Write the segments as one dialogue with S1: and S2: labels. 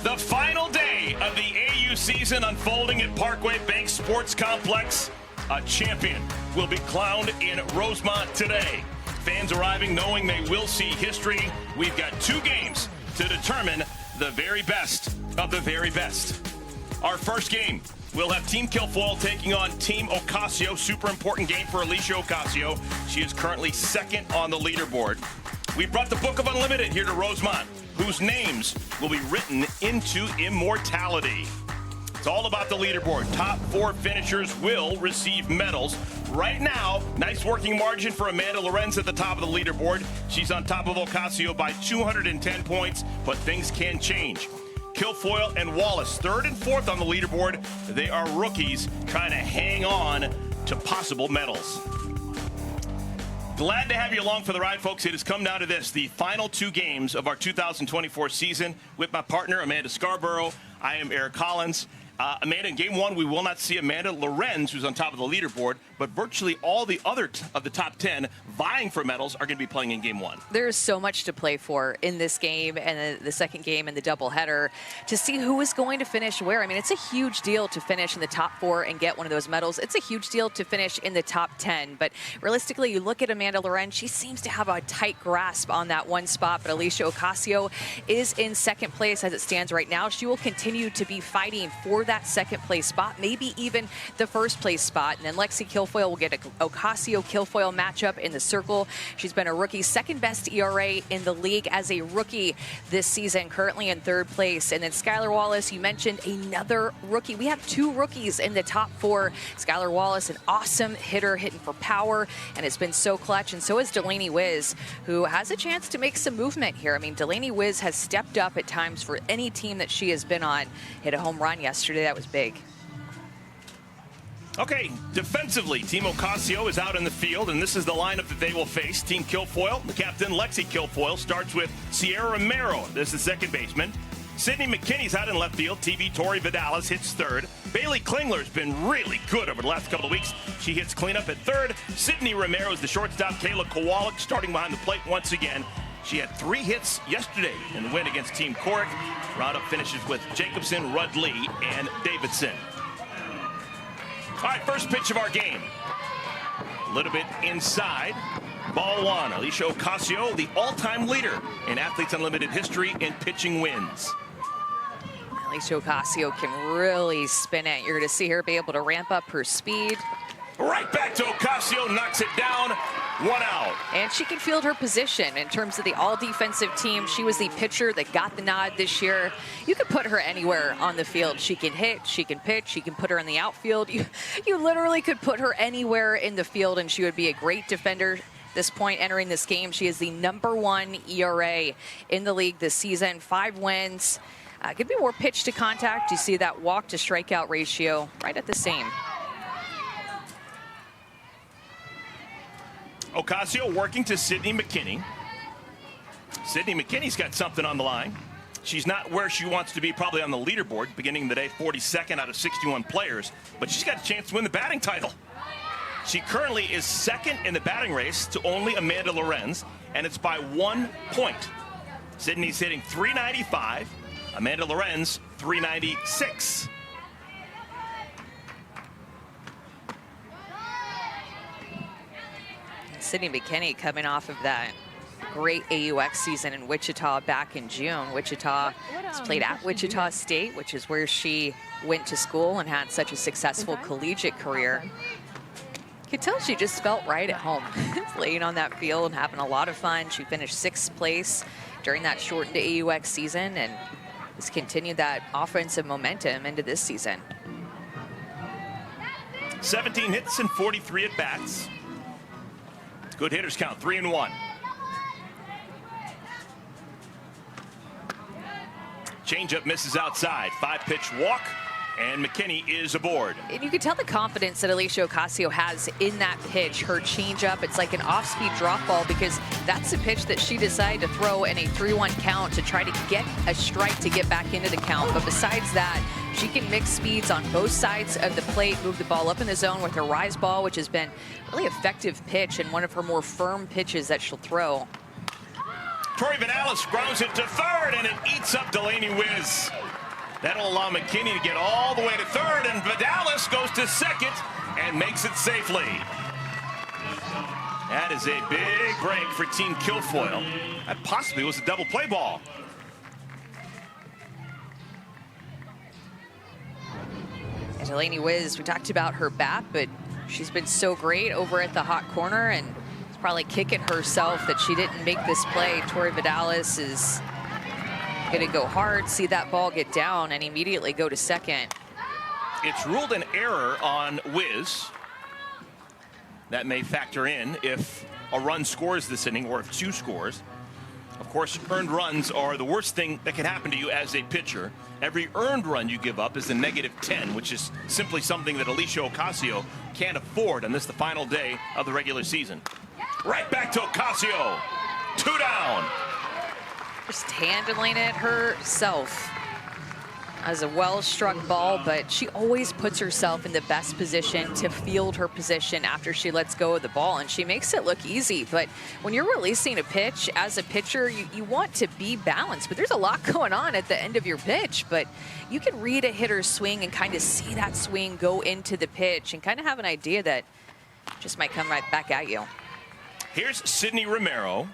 S1: The final day of the AU season unfolding at Parkway Bank Sports Complex. A champion will be crowned in Rosemont today. Fans arriving knowing they will see history. We've got 2 games to determine the very best of the very best. Our first game, we'll have Team Kilfoyle taking on Team Ocasio. Super important game for Alicia Ocasio. She is currently second on the leaderboard. We brought the Book of Unlimited here to Rosemont, whose names will be written into immortality. It's all about the leaderboard. Top 4 finishers will receive medals. Right now, nice working margin for Amanda Lorenz at the top of the leaderboard. She's on top of Ocasio by 210 points, but things can change. Kilfoyle and Wallace, 3rd and 4th on the leaderboard. They are rookies trying to hang on to possible medals. Glad to have you along for the ride, folks. It has come down to this, the final 2 games of our 2024 season with my partner, Amanda Scarborough. I am Eric Collins. Amanda, in game 1, we will not see Amanda Lorenz, who's on top of the leaderboard, but virtually all the other of the top 10 vying for medals are going to be playing in game 1.
S2: There's so much to play for in this game and the second game and the doubleheader to see who is going to finish where. I mean, it's a huge deal to finish in the top 4 and get one of those medals. It's a huge deal to finish in the top 10. But realistically, you look at Amanda Lorenz, she seems to have a tight grasp on that one spot. But Alicia Ocasio is in second place as it stands right now. She will continue to be fighting for that second place spot, maybe even the first place spot. And then Lexi Kilfoyle will get a Ocasio-Kilfoyle matchup in the circle. She's been a rookie, second best ERA in the league as a rookie this season, currently in 3rd place. And then Skylar Wallace, you mentioned another rookie. We have 2 rookies in the top 4. Skylar Wallace, an awesome hitter, hitting for power, and it's been so clutch. And so is Delaney Wiz, who has a chance to make some movement here. I mean, Delaney Wiz has stepped up at times for any team that she has been on. Hit a home run yesterday. That was big.
S1: Okay, defensively, Team Ocasio is out in the field, and this is the lineup that they will face. Team Kilfoyle, the captain, Lexi Kilfoyle, starts with Sierra Romero. This is second baseman. Sydney McKinney's out in left field. TV Tori Vidalis hits 3rd. Bailey Klingler's been really good over the last couple of weeks. She hits cleanup at 3rd. Sydney Romero is the shortstop. Kayla Kowalik starting behind the plate once again. She had 3 hits yesterday in the win against Team Corrick. Roundup finishes with Jacobson, Rudley, and Davidson. All right, first pitch of our game. A little bit inside. Ball 1. Alicia Ocasio, the all-time leader in Athletes Unlimited history in pitching wins.
S2: Alicia Ocasio can really spin it. You're going to see her be able to ramp up her speed.
S1: Right back to Ocasio, knocks it down. 1 out.
S2: And she can field her position in terms of the all-defensive team. She was the pitcher that got the nod this year. You could put her anywhere on the field. She can hit, she can pitch, she can put her in the outfield. You literally could put her anywhere in the field, and she would be a great defender. This point entering this game, she is the #1 ERA in the league this season. 5 wins. Could be more pitch to contact. You see that walk to strikeout ratio right at the same.
S1: Ocasio working to Sydney McKinney. Sydney McKinney's got something on the line. She's not where she wants to be probably on the leaderboard, beginning the day 42nd out of 61 players, but she's got a chance to win the batting title. She currently is second in the batting race to only Amanda Lorenz, and it's by 1 point. Sydney's hitting .395, Amanda Lorenz .396.
S2: Sydney McKinney coming off of that great AUX season in Wichita back in June. Wichita has played at Wichita State, which is where she went to school and had such a successful collegiate career. You could tell she just felt right at home, playing on that field and having a lot of fun. She finished 6th place during that shortened AUX season and has continued that offensive momentum into this season.
S1: 17 hits and 43 at-bats. Good hitters count, 3-1. Changeup misses outside. 5-pitch walk, and McKinney is aboard.
S2: And you can tell the confidence that Alicia Ocasio has in that pitch, her changeup. It's like an off-speed drop ball because that's the pitch that she decided to throw in a 3-1 count to try to get a strike to get back into the count. But besides that, she can mix speeds on both sides of the plate, move the ball up in the zone with her rise ball, which has been a really effective pitch and one of her more firm pitches that she'll throw.
S1: Tori Vidalis grounds it to third, and it eats up Delaney Wiz. That'll allow McKinney to get all the way to third, and Vidalis goes to second and makes it safely. That is a big break for Team Kilfoyle. That possibly was a double play ball.
S2: And Delaney Wiz, we talked about her bat, but she's been so great over at the hot corner, and is probably kicking herself that she didn't make this play. Tori Vidalis is going to go hard, see that ball get down, and immediately go to second.
S1: It's ruled an error on Wiz. That may factor in if a run scores this inning or if two scores. Of course, earned runs are the worst thing that can happen to you as a pitcher. Every earned run you give up is a -10, which is simply something that Alicia Ocasio can't afford on this, the final day of the regular season. Right back to Ocasio. 2 down.
S2: Just handling it herself. As a well-struck ball, but she always puts herself in the best position to field her position after she lets go of the ball, and she makes it look easy. But when you're releasing a pitch as a pitcher, you want to be balanced, but there's a lot going on at the end of your pitch. But you can read a hitter's swing and kind of see that swing go into the pitch and kind of have an idea that just might come right back at you.
S1: Here's Sydney Romero.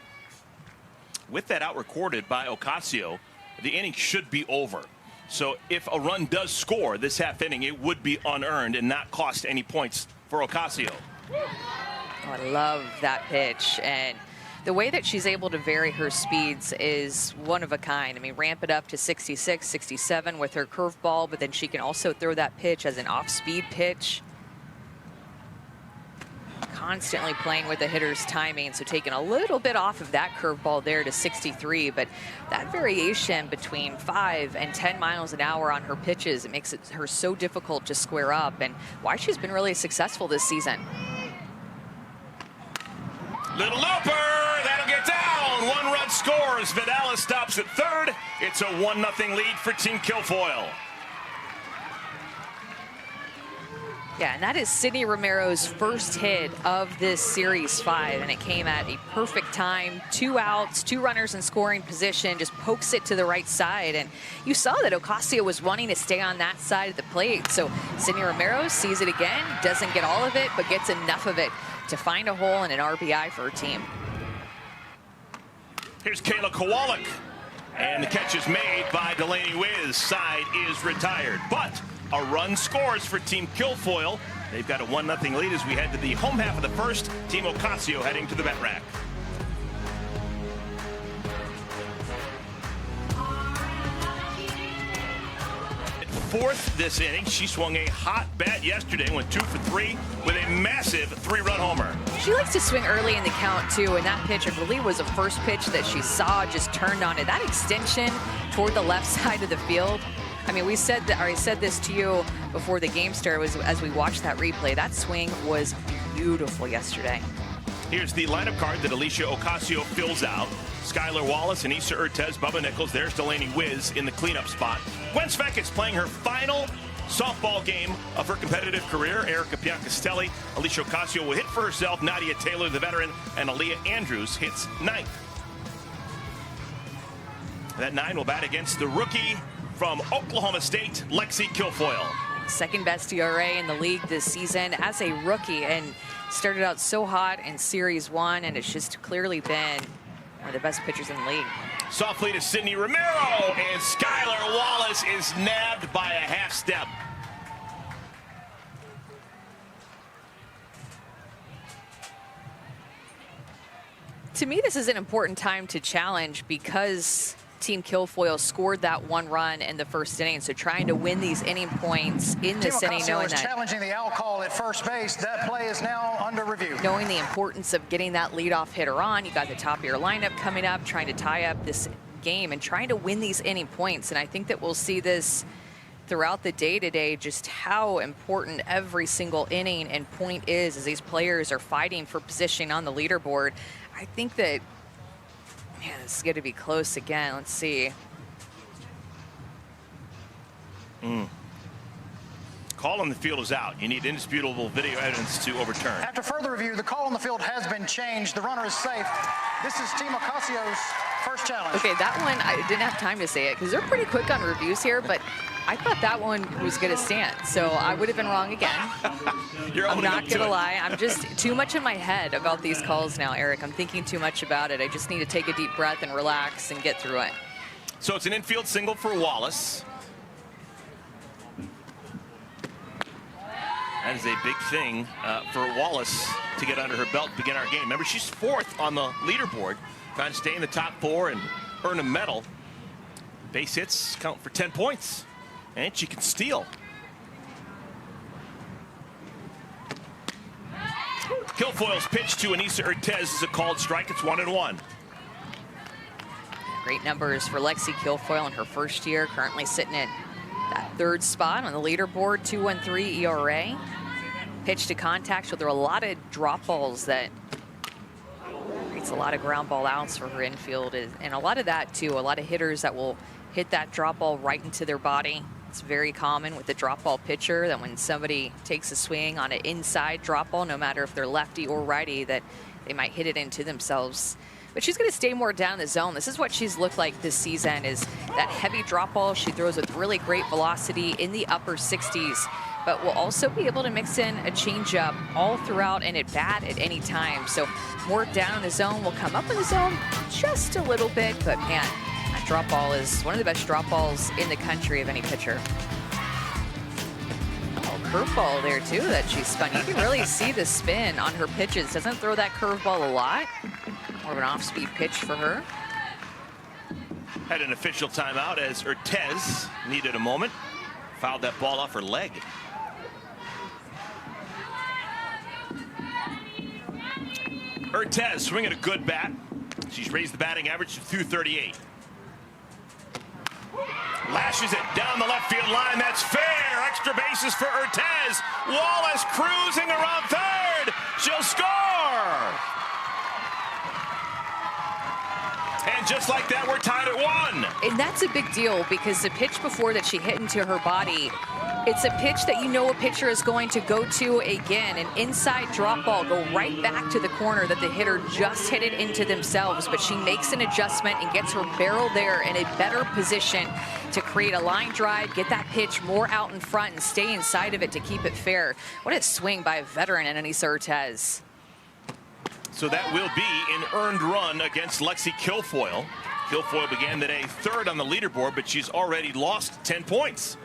S1: With that out recorded by Ocasio, the inning should be over. So if a run does score this half inning, it would be unearned and not cost any points for Ocasio.
S2: Oh, I love that pitch. And the way that she's able to vary her speeds is one of a kind. I mean, ramp it up to 66, 67 with her curveball, but then she can also throw that pitch as an off-speed pitch. Constantly playing with the hitter's timing, so taking a little bit off of that curveball there to 63, but that variation between 5 and 10 miles an hour on her pitches, it makes her so difficult to square up, and why she's been really successful this season.
S1: Little looper, that'll get down. 1 run scores. Vidalis stops at third. It's a 1-0 lead for Team Kilfoyle.
S2: Yeah, and that is Sydney Romero's first hit of this Series 5, and it came at a perfect time. 2 outs, 2 runners in scoring position, just pokes it to the right side, and you saw that Ocasio was wanting to stay on that side of the plate, so Sydney Romero sees it again, doesn't get all of it, but gets enough of it to find a hole and an RBI for her team.
S1: Here's Kayla Kowalik, and the catch is made by Delaney Wiz. Side is retired, but a run scores for Team Kilfoyle. They've got a 1-0 lead as we head to the home half of the first. Team Ocasio heading to the bet rack. Fourth this inning, she swung a hot bat yesterday, went 2 for 3 with a massive 3-run homer.
S2: She likes to swing early in the count too, and that pitch, I believe, was the first pitch that she saw, just turned on it. That extension toward the left side of the field. I mean, we said that, or I said this to you before the game started, was as we watched that replay. That swing was beautiful yesterday.
S1: Here's the lineup card that Alicia Ocasio fills out. Skylar Wallace and Issa Urtez, Bubba Nichols. There's Delaney Wiz in the cleanup spot. Gwen Svek is playing her final softball game of her competitive career. Erica Piancastelli, Alicia Ocasio will hit for herself. Nadia Taylor, the veteran, and Aaliyah Andrews hits 9th. That 9 will bat against the rookie from Oklahoma State, Lexi Kilfoyle.
S2: Second best ERA in the league this season as a rookie, and started out so hot in Series 1, and it's just clearly been one of the best pitchers in the league.
S1: Soft lead to Sydney Romero, and Skylar Wallace is nabbed by a half step.
S2: To me, this is an important time to challenge because Team Kilfoyle scored that 1 run in the first inning, so trying to win these inning points in this inning, knowing that
S3: challenging the out call at first base. That play is now under review.
S2: Knowing the importance of getting that leadoff hitter on, you got the top of your lineup coming up, trying to tie up this game and trying to win these inning points. And I think that we'll see this throughout the day today, just how important every single inning and point is as these players are fighting for positioning on the leaderboard. I think that, man, this is going to be close again. Let's see.
S1: Call on the field is out. You need indisputable video evidence to overturn.
S3: After further review, the call on the field has been changed. The runner is safe. This is Team Ocasio's First challenge.
S2: Okay, that one, I didn't have time to say it because they're pretty quick on reviews here, but I thought that one was going to stand. So I would have been wrong again. I'm not going to lie. I'm just too much in my head about these calls now, Eric. I'm thinking too much about it. I just need to take a deep breath and relax and get through it.
S1: So it's an infield single for Wallace. That is a big thing for Wallace to get under her belt to begin our game. Remember, she's 4th on the leaderboard, trying to stay in the top 4 and earn a medal. Base hits count for 10 points, and she can steal. Kilfoyle's pitch to Aneesa Urtez is a called strike. It's 1-1.
S2: Great numbers for Lexi Kilfoyle in her first year, currently sitting at that 3rd spot on the leaderboard, 2.13 ERA. Pitch to contact, so there are a lot of drop balls that creates a lot of ground ball outs for her infield, and a lot of that too, a lot of hitters that will hit that drop ball right into their body. It's very common with the drop ball pitcher that when somebody takes a swing on an inside drop ball, no matter if they're lefty or righty, that they might hit it into themselves. But she's going to stay more down the zone. This is what she's looked like this season, is that heavy drop ball. She throws with really great velocity in the upper 60s, but will also be able to mix in a changeup all throughout and at bat at any time. So more down in the zone, will come up in the zone just a little bit, but man, that drop ball is one of the best drop balls in the country of any pitcher. Oh, curveball there too that she spun. You can really see the spin on her pitches. Doesn't throw that curveball a lot. More of an off-speed pitch for her.
S1: Had an official timeout as Urtez needed a moment. Fouled that ball off her leg. Urtez swinging a good bat. She's raised the batting average to .238. Lashes it down the left field line. That's fair. Extra bases for Urtez. Wallace cruising around 3rd. She'll score. And just like that, we're tied at 1.
S2: And that's a big deal because the pitch before that she hit into her body, it's a pitch that you know a pitcher is going to go to again. An inside drop ball, go right back to the corner that the hitter just hit it into themselves. But she makes an adjustment and gets her barrel there in a better position to create a line drive, get that pitch more out in front and stay inside of it to keep it fair. What a swing by a veteran, Aneesa Urtez.
S1: So that will be an earned run against Lexi Kilfoyle. Kilfoyle began the day 3rd on the leaderboard, but she's already lost 10 points.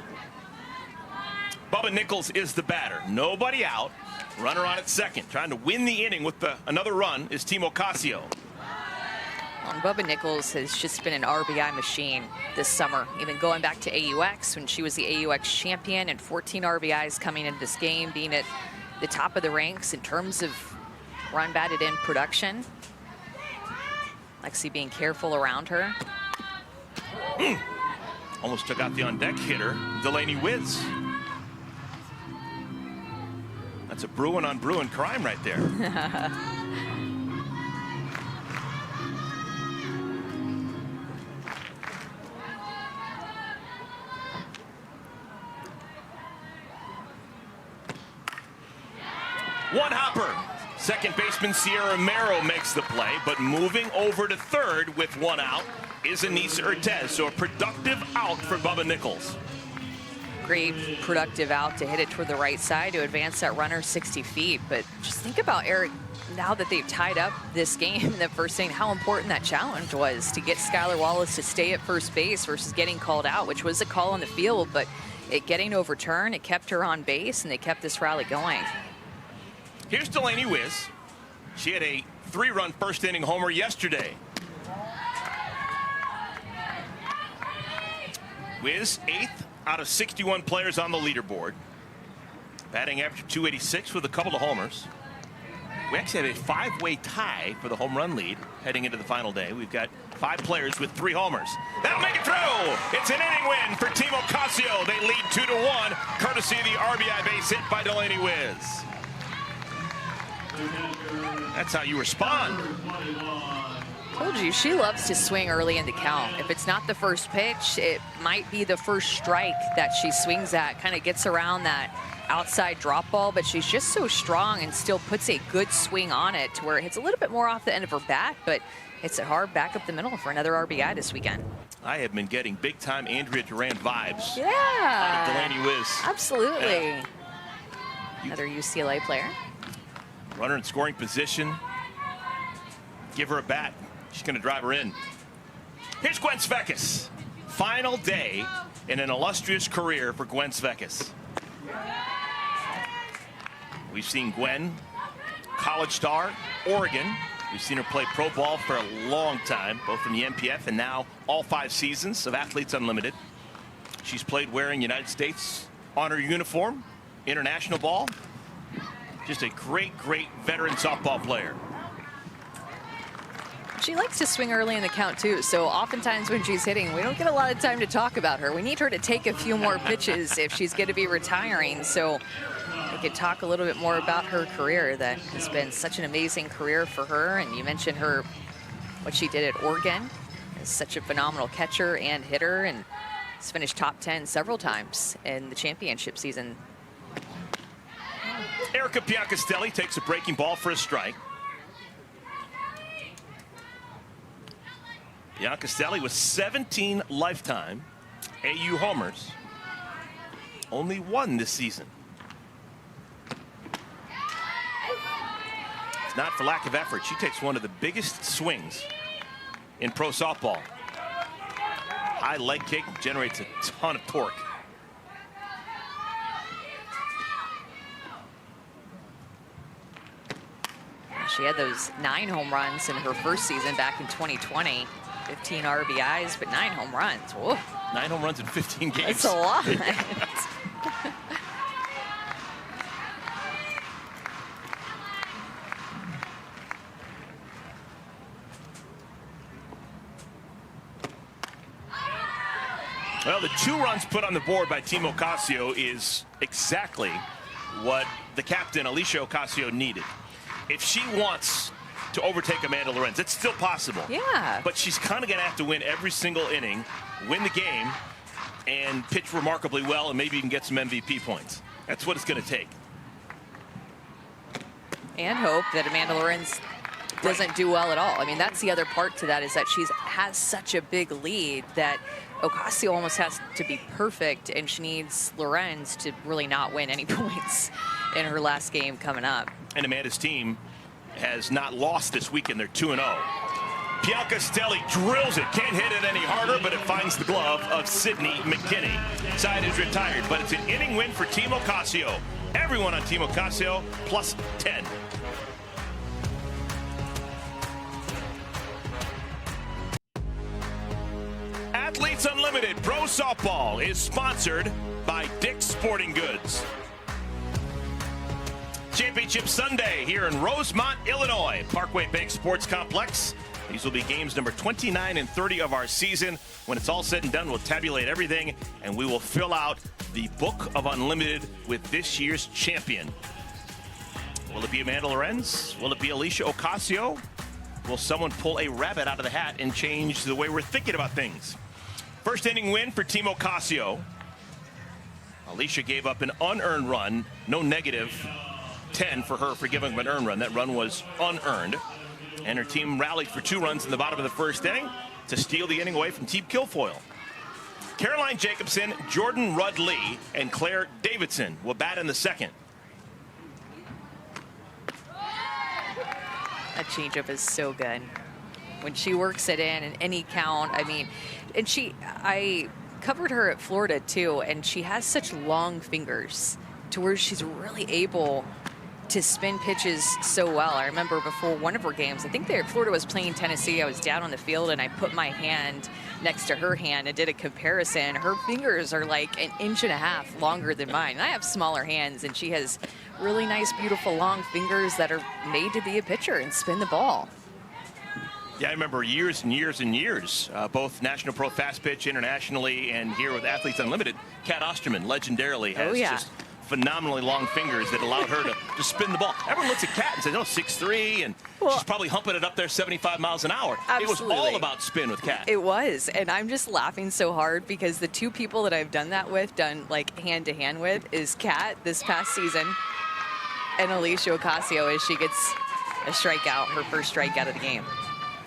S1: Bubba Nichols is the batter. Nobody out. Runner on at 2nd. Trying to win the inning with another run is Timo Casio.
S2: And Bubba Nichols has just been an RBI machine this summer, even going back to AUX when she was the AUX champion, and 14 RBIs coming into this game, being at the top of the ranks in terms of run batted in production. Lexi being careful around her.
S1: Almost took out the on-deck hitter, Delaney Wiz. That's a Bruin on Bruin crime right there. One hopper. Second baseman Sierra Mero makes the play, but moving over to 3rd with 1 out is Aneesa Urtez. So a productive out for Bubba Nichols.
S2: Great productive out to hit it toward the right side to advance that runner 60 feet. But just think about, Eric, now that they've tied up this game in the first inning, how important that challenge was to get Skylar Wallace to stay at first base versus getting called out, which was a call on the field, but it getting overturned, it kept her on base, and they kept this rally going.
S1: Here's Delaney Wiz. She had a 3-run first inning homer yesterday. Wiz 8th out of 61 players on the leaderboard. Batting average of .286 with a couple of homers. We actually have a 5-way tie for the home run lead heading into the final day. We've got 5 players with 3 homers. That'll make it through. It's an inning win for Timo Casio. They lead 2-1, courtesy of the RBI base hit by Delaney Wiz. That's how you respond.
S2: Told you, she loves to swing early in the count. If it's not the first pitch, it might be the first strike that she swings at. Kind of gets around that outside drop ball, but she's just so strong and still puts a good swing on it to where it hits a little bit more off the end of her bat, but hits it hard back up the middle for another RBI this weekend.
S1: I have been getting big-time Andrea Duran vibes
S2: Yeah.
S1: out of Delaney Wiz.
S2: Absolutely.
S1: Yeah.
S2: Another UCLA player.
S1: Runner in scoring position. Give her a bat. She's going to drive her in. Here's Gwen Svekis. Final day in an illustrious career for Gwen Svekis. We've seen Gwen, college star, Oregon. We've seen her play pro ball for a long time, both in the MPF and now all 5 seasons of Athletes Unlimited. She's played wearing United States honor uniform, international ball. Just a great, great veteran softball player.
S2: She likes to swing early in the count, too. So oftentimes when she's hitting, we don't get a lot of time to talk about her. We need her to take a few more pitches if she's going to be retiring. So we could talk a little bit more about her career. That has been such an amazing career for her. And you mentioned her, what she did at Oregon. Is such a phenomenal catcher and hitter, and has finished top 10 several times in the championship season.
S1: Erica Piancastelli takes a breaking ball for a strike. Piancastelli with 17 lifetime AU homers. Only 1 this season. It's not for lack of effort. She takes one of the biggest swings in pro softball. High leg kick generates a ton of torque.
S2: She had those 9 home runs in her first season back in 2020. 15 RBIs, but 9 home runs. Whoa.
S1: 9 home runs in 15 games.
S2: That's a lot.
S1: Well, the 2 runs put on the board by Team Ocasio is exactly what the captain, Alicia Ocasio, needed. If she wants to overtake Amanda Lorenz, it's still possible.
S2: Yeah.
S1: But she's kind of going to have to win every single inning, win the game, and pitch remarkably well, and maybe even get some MVP points. That's what it's going to take.
S2: And hope that Amanda Lorenz doesn't do well at all. I mean, that's the other part to that, is that she has such a big lead that Ocasio almost has to be perfect, and she needs Lorenz to really not win any points in her last game coming up.
S1: And Amanda's team has not lost this weekend. They're 2-0. Piancastelli drills it. Can't hit it any harder, but it finds the glove of Sydney McKinney. Side is retired, but it's an inning win for Team Ocasio. Everyone on Team Ocasio plus 10. Athletes Unlimited Pro Softball is sponsored by Dick's Sporting Goods. Championship Sunday here in Rosemont, Illinois, Parkway Bank Sports Complex. These will be games number 29 and 30 of our season. When it's all said and done, we'll tabulate everything, and we will fill out the Book of Unlimited with this year's champion. Will it be Amanda Lorenz? Will it be Alicia Ocasio? Will someone pull a rabbit out of the hat and change the way we're thinking about things? First inning win for Team Ocasio. Alicia gave up an unearned run, no negative 10 for her for giving up an earned run. That run was unearned. And her team rallied for 2 runs in the bottom of the first inning to steal the inning away from Team Kilfoyle. Caroline Jacobson, Jordan Rudd-Lee, and Claire Davidson will bat in the second.
S2: That changeup is so good. When she works it in any count, I mean, and I covered her at Florida too, and she has such long fingers to where she's really able to spin pitches so well. I remember before one of her games, I think Florida was playing Tennessee. I was down on the field and I put my hand next to her hand and did a comparison. Her fingers are like 1.5 inches longer than mine. And I have smaller hands, and she has really nice, beautiful, long fingers that are made to be a pitcher and spin the ball.
S1: Yeah, I remember years and years and years, both National Pro Fast Pitch internationally and here with Athletes Unlimited. Kat Osterman legendarily has just phenomenally long fingers that allowed her to spin the ball. Everyone looks at Kat and says, oh, 6'3", and she's probably humping it up there 75 miles an hour.
S2: Absolutely.
S1: It was all about spin with Kat.
S2: It was, and I'm just laughing so hard because the 2 people that I've done that with, done like hand-to-hand with, is Kat this past season and Alicia Ocasio as she gets a strikeout, her first strikeout of the game.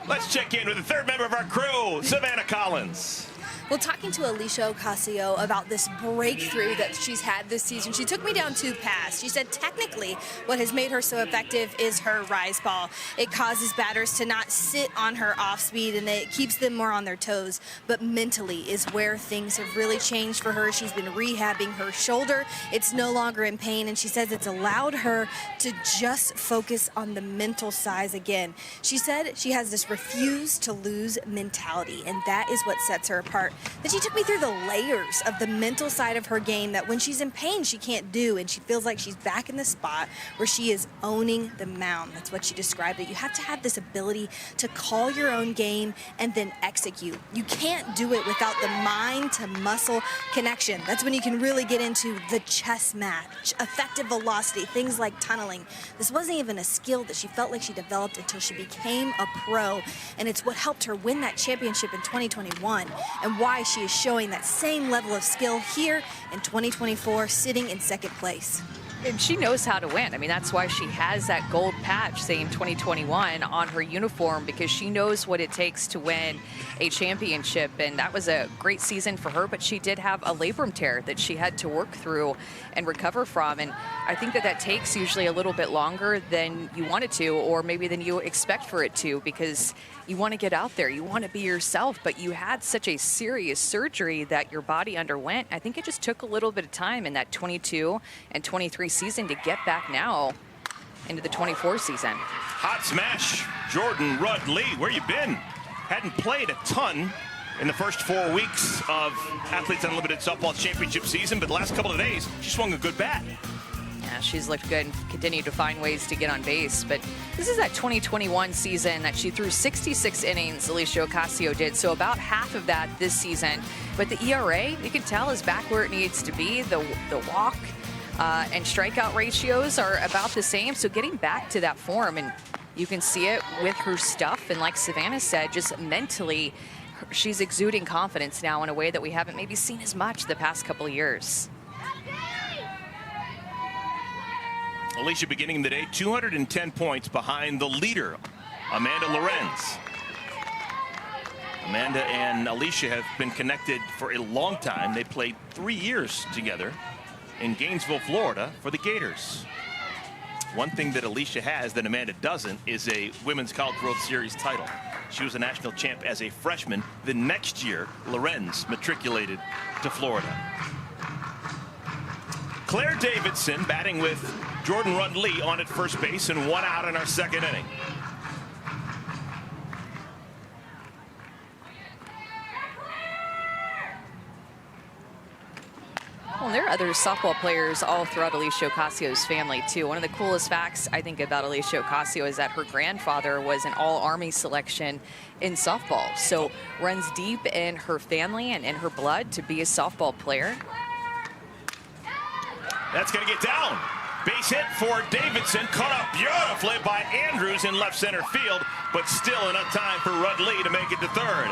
S1: Let's check in with the third member of our crew, Savannah Collins.
S4: Well, talking to Alicia Ocasio about this breakthrough that she's had this season, she took me down two paths. She said technically what has made her so effective is her rise ball. It causes batters to not sit on her off speed and it keeps them more on their toes. But mentally is where things have really changed for her. She's been rehabbing her shoulder. It's no longer in pain, and she says it's allowed her to just focus on the mental side again. She said she has this refuse to lose mentality, and that is what sets her apart. Then she took me through the layers of the mental side of her game that when she's in pain she can't do, and she feels like she's back in the spot where she is owning the mound. That's what she described it. You have to have this ability to call your own game and then execute. You can't do it without the mind to muscle connection. That's when you can really get into the chess match, effective velocity, things like tunneling. This wasn't even a skill that she felt like she developed until she became a pro, and it's what helped her win that championship in 2021 and why she is showing that same level of skill here in 2024, sitting in second place.
S2: And she knows how to win. I mean, that's why she has that gold patch saying 2021 on her uniform, because she knows what it takes to win a championship. And that was a great season for her, but she did have a labrum tear that she had to work through and recover from. And I think that that takes usually a little bit longer than you want it to, or maybe than you expect for it to, because you want to get out there, you want to be yourself, but you had such a serious surgery that your body underwent. I think it just took a little bit of time in that 22 and 23 season to get back now into the 24 season.
S1: Hot smash, Jordan Rudd Lee, where you been? Hadn't played a ton in the first 4 weeks of Athletes Unlimited Softball Championship season, but the last couple of days, she swung a good bat.
S2: Yeah, she's looked good and continued to find ways to get on base. But this is that 2021 season that she threw 66 innings, Alicia Ocasio did. So about half of that this season. But the ERA, you can tell, is back where it needs to be. The walk and strikeout ratios are about the same. So getting back to that form, and you can see it with her stuff. And like Savannah said, just mentally, she's exuding confidence now in a way that we haven't maybe seen as much the past couple of years.
S1: Alicia beginning the day 210 points behind the leader, Amanda Lorenz. Amanda and Alicia have been connected for a long time. They played 3 years together in Gainesville, Florida for the Gators. One thing that Alicia has that Amanda doesn't is a Women's College World Series title. She was a national champ as a freshman. The next year, Lorenz matriculated to Florida. Claire Davidson batting with Jordan Rudd Lee on at first base, and 1 out in our second inning.
S2: Well, there are other softball players all throughout Alicia Ocasio's family, too. One of the coolest facts, I think, about Alicia Ocasio is that her grandfather was an all-Army selection in softball. So runs deep in her family and in her blood to be a softball player.
S1: That's going to get down. Base hit for Davidson, caught up beautifully by Andrews in left center field, but still enough time for Rudd Lee to make it to third.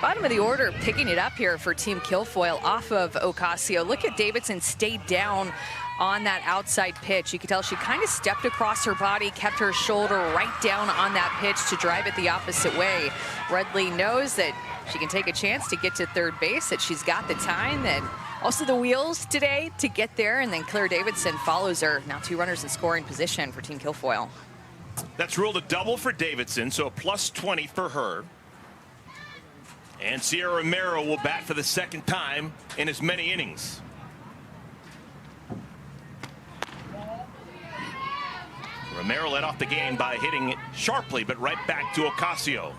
S2: Bottom of the order, picking it up here for Team Kilfoyle off of Ocasio. Look at Davidson stayed down on that outside pitch. You can tell she kind of stepped across her body, kept her shoulder right down on that pitch to drive it the opposite way. Rudd Lee knows that she can take a chance to get to third base, that she's got the time and also the wheels today to get there. And then Claire Davidson follows her. Now 2 runners in scoring position for Team Kilfoyle.
S1: That's ruled a double for Davidson, so a plus 20 for her. And Sierra Romero will bat for the second time in as many innings. Romero led off the game by hitting it sharply, but right back to Ocasio.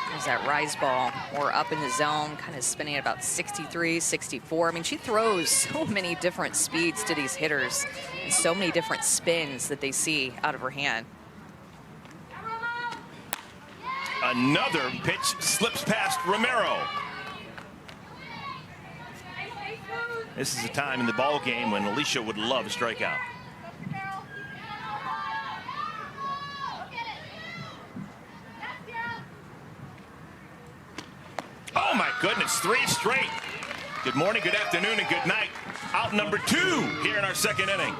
S2: There's that rise ball, more up in the zone, kind of spinning at about 63, 64. I mean, she throws so many different speeds to these hitters and so many different spins that they see out of her hand.
S1: Another pitch slips past Romero. This is a time in the ball game when Alicia would love a strikeout. Oh my goodness, 3 straight. Good morning, good afternoon, and good night. Out number 2 here in our second inning.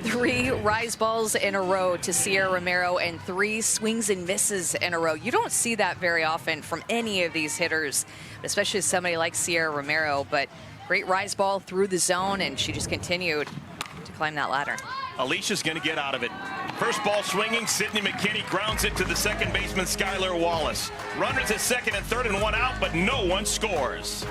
S2: 3 rise balls in a row to Sierra Romero and 3 swings and misses in a row. You don't see that very often from any of these hitters, especially somebody like Sierra Romero, but great rise ball through the zone, and she just continued to climb that ladder.
S1: Alicia's going to get out of it. First ball swinging, Sydney McKinney grounds it to the second baseman, Skylar Wallace. Runners at second and third and 1 out, but no one scores.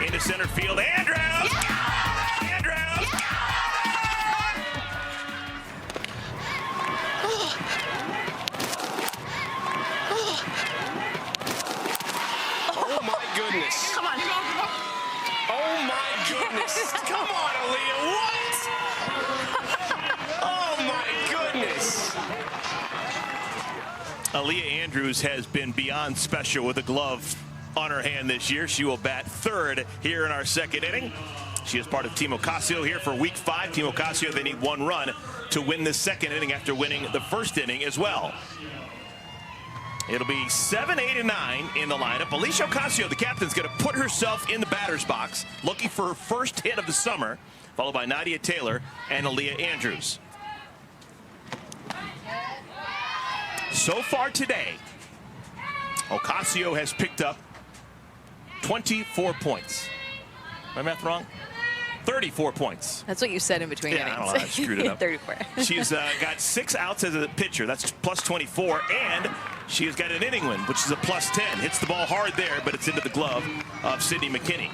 S1: Into center field, Andrews! Yeah! Andrews! Yeah!
S5: Oh my goodness.
S2: Come on.
S5: Oh my goodness. Come on, Aaliyah. What? Oh my goodness.
S1: Aaliyah Andrews has been beyond special with a glove on her hand this year. She will bat third here in our second inning. She is part of Team Ocasio here for week 5. Team Ocasio, they need 1 run to win the second inning after winning the first inning as well. It'll be 7, 8, and 9 in the lineup. Alicia Ocasio, the captain's going to put herself in the batter's box, looking for her first hit of the summer, followed by Nadia Taylor and Aaliyah Andrews. So far today, Ocasio has picked up 24 points. My math wrong? 34 points.
S2: That's what you said in between innings.
S1: I don't know, I screwed it up.
S2: 34.
S1: She's got 6 outs as a pitcher. That's plus 24. And she has got an inning win, which is a plus 10. Hits the ball hard there, but it's into the glove of Sydney McKinney.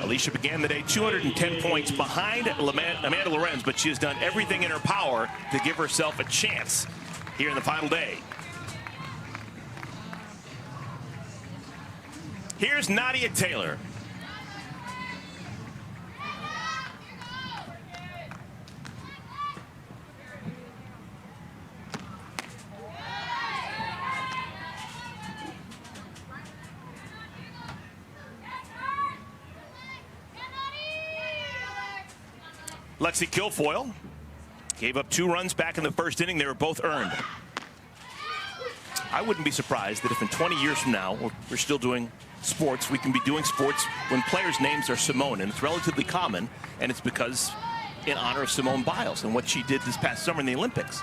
S1: Alicia began the day 210 points behind Amanda Lorenz, but she has done everything in her power to give herself a chance here in the final day. Here's Nadia Taylor. Lexi Kilfoyle gave up 2 runs back in the first inning. They were both earned. I wouldn't be surprised that if in 20 years from now we're still doing sports, we can be doing sports when players' names are Simone, and it's relatively common, and it's because in honor of Simone Biles and what she did this past summer in the Olympics.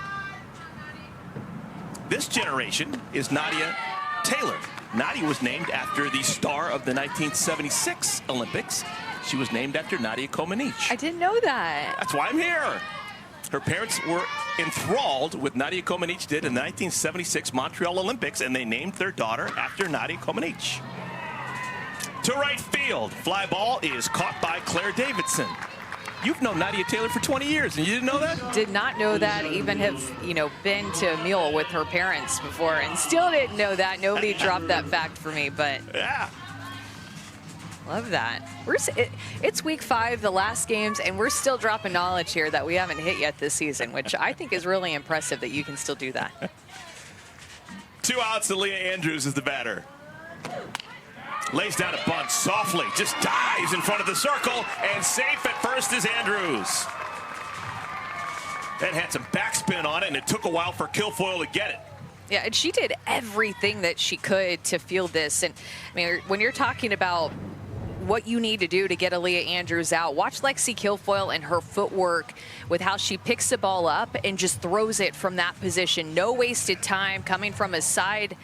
S1: This generation is Nadia Taylor. Nadia was named after the star of the 1976 Olympics. She was named after Nadia Comaneci.
S2: I didn't know that.
S1: That's why I'm here. Her parents were enthralled with Nadia Comaneci did in the 1976 Montreal Olympics, and they named their daughter after Nadia Comaneci. To right field, fly ball is caught by Claire Davidson. You've known Nadia Taylor for 20 years, and you didn't know that?
S2: Did not know that. Even have, been to a meal with her parents before, and still didn't know that. Nobody dropped that fact for me, but
S1: Yeah.
S2: love that. It's week 5, the last games, and we're still dropping knowledge here that we haven't hit yet this season, which I think is really impressive that you can still do that.
S1: 2 outs, Aaliyah Andrews is the batter. Lays down a bunt softly, just dives in front of the circle, and safe at first is Andrews. That had some backspin on it, and it took a while for Kilfoyle to get it.
S2: Yeah, and she did everything that she could to field this. And I mean, when you're talking about what you need to do to get Aaliyah Andrews out, watch Lexi Kilfoyle and her footwork with how she picks the ball up and just throws it from that position. No wasted time, coming from a side,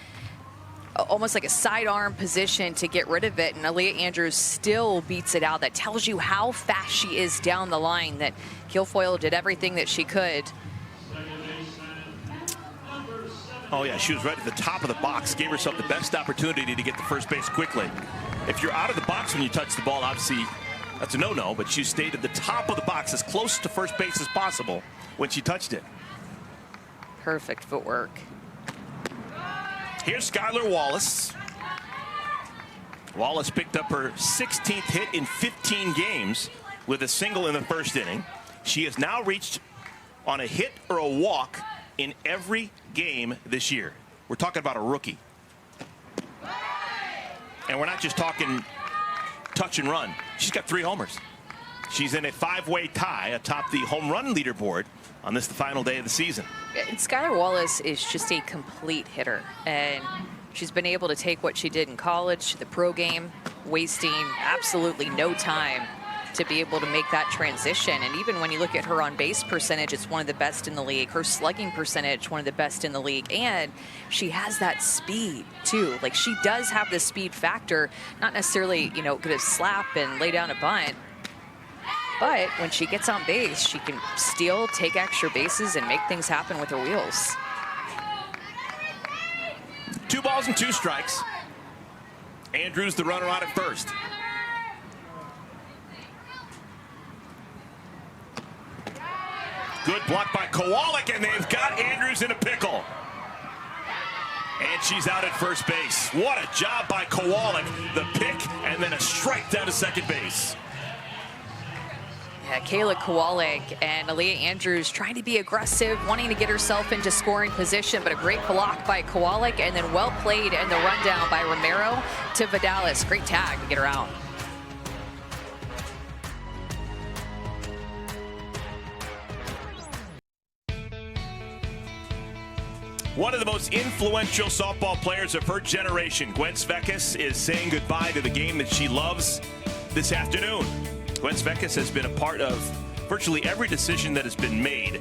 S2: almost like a sidearm position to get rid of it, and Aaliyah Andrews still beats it out. That tells you how fast she is down the line, that Kilfoyle did everything that she could.
S1: Oh, yeah, she was right at the top of the box, gave herself the best opportunity to get to first base quickly. If you're out of the box when you touch the ball, obviously that's a no-no, but she stayed at the top of the box as close to first base as possible when she touched it.
S2: Perfect footwork.
S1: Here's Skylar Wallace. Wallace picked up her 16th hit in 15 games with a single in the first inning. She has now reached on a hit or a walk in every game this year. We're talking about a rookie. And we're not just talking touch and run. She's got 3 homers. She's in a 5-way tie atop the home run leaderboard on this, the final day of the season.
S2: And Skylar Wallace is just a complete hitter. And she's been able to take what she did in college to the pro game, wasting absolutely no time to be able to make that transition. And even when you look at her on base percentage, it's one of the best in the league. Her slugging percentage, one of the best in the league. And she has that speed too. Like, she does have the speed factor, not necessarily, you know, gonna slap and lay down a bunt. But when she gets on base, she can steal, take extra bases, and make things happen with her wheels.
S1: 2 balls and 2 strikes. Andrews the runner on at first. Good block by Kowalik, and they've got Andrews in a pickle. And she's out at first base. What a job by Kowalik. The pick and then a strike down to second base.
S2: Yeah, Kayla Kowalik and Aaliyah Andrews trying to be aggressive, wanting to get herself into scoring position, but a great block by Kowalik and then well played in the rundown by Romero to Vidalis. Great tag to get her out.
S1: One of the most influential softball players of her generation, Gwen Svekis, is saying goodbye to the game that she loves this afternoon. Gwen Svekis has been a part of virtually every decision that has been made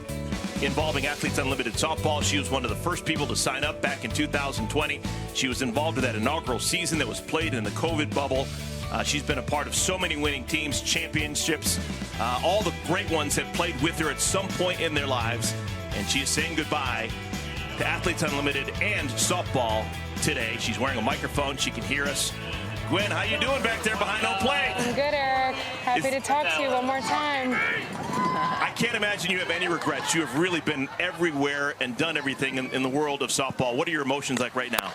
S1: involving Athletes Unlimited softball. She was one of the first people to sign up back in 2020. She was involved in that inaugural season that was played in the COVID bubble. She's been a part of so many winning teams, championships. All the great ones have played with her at some point in their lives, and she is saying goodbye to Athletes Unlimited and softball today. She's wearing a microphone. She can hear us. Gwen, how you doing back there behind home plate?
S6: I'm good, Eric. Happy to talk to you one more time.
S1: I can't imagine you have any regrets. You have really been everywhere and done everything in the world of softball. What are your emotions like right now?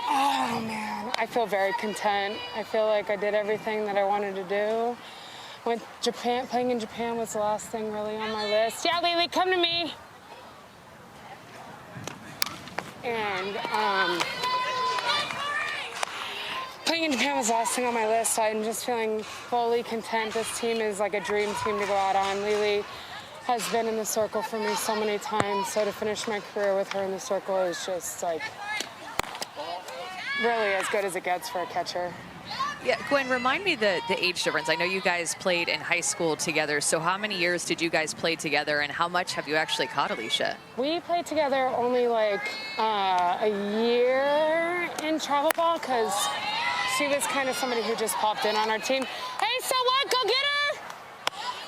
S6: Oh, man. I feel very content. I feel like I did everything that I wanted to do. Playing in Japan was the last thing really on my list. Yeah, Lily, come to me. And playing in Japan was the last thing on my list, so I'm just feeling fully content. This team is like a dream team to go out on. Lily has been in the circle for me so many times, so to finish my career with her in the circle is just like really as good as it gets for a catcher.
S2: Yeah, Gwen, remind me the age difference. I know you guys played in high school together, so how many years did you guys play together, and how much have you actually caught Alicia?
S6: We played together only like a year in travel ball because she was kind of somebody who just popped in on our team. Hey, so what? Go get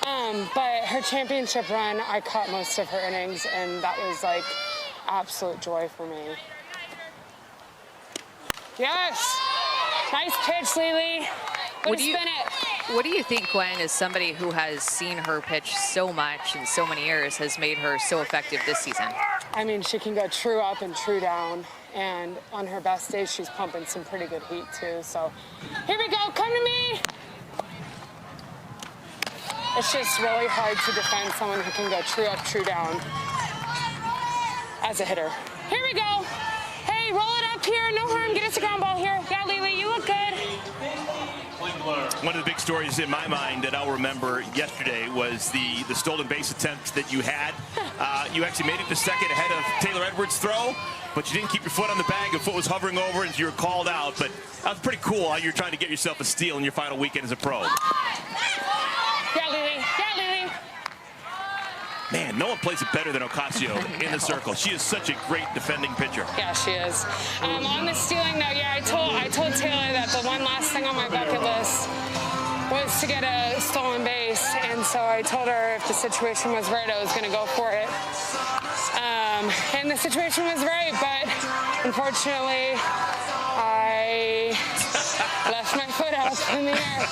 S6: her! But her championship run, I caught most of her innings, and that was like absolute joy for me. Yes! Nice pitch, Lily. Way to spin it.
S2: What do you think, Gwen, as somebody who has seen her pitch so much in so many years, has made her so effective this season?
S6: I mean, she can go true up and true down. And on her best days, she's pumping some pretty good heat, too. So here we go. Come to me. It's just really hard to defend someone who can go true up, true down as a hitter. Here we go. Hey, roll it up here. No harm. Get us a ground ball here. Yeah, Lily, you look good.
S1: One of the big stories in my mind that I'll remember yesterday was the stolen base attempt that you had. You actually made it to second ahead of Taylor Edwards' throw, but you didn't keep your foot on the bag. Your foot was hovering over and you were called out. But that was pretty cool how you're trying to get yourself a steal in your final weekend as a pro.
S6: Yeah, Lily. Yeah, Lily.
S1: Man, no one plays it better than Ocasio in the circle. She is such a great defending pitcher.
S6: Yeah, she is. On the stealing note, yeah, I told Taylor that the one last thing on my bucket list was to get a stolen base, and so I told her if the situation was right, I was going to go for it. And the situation was right, but unfortunately, I left my foot out in the air.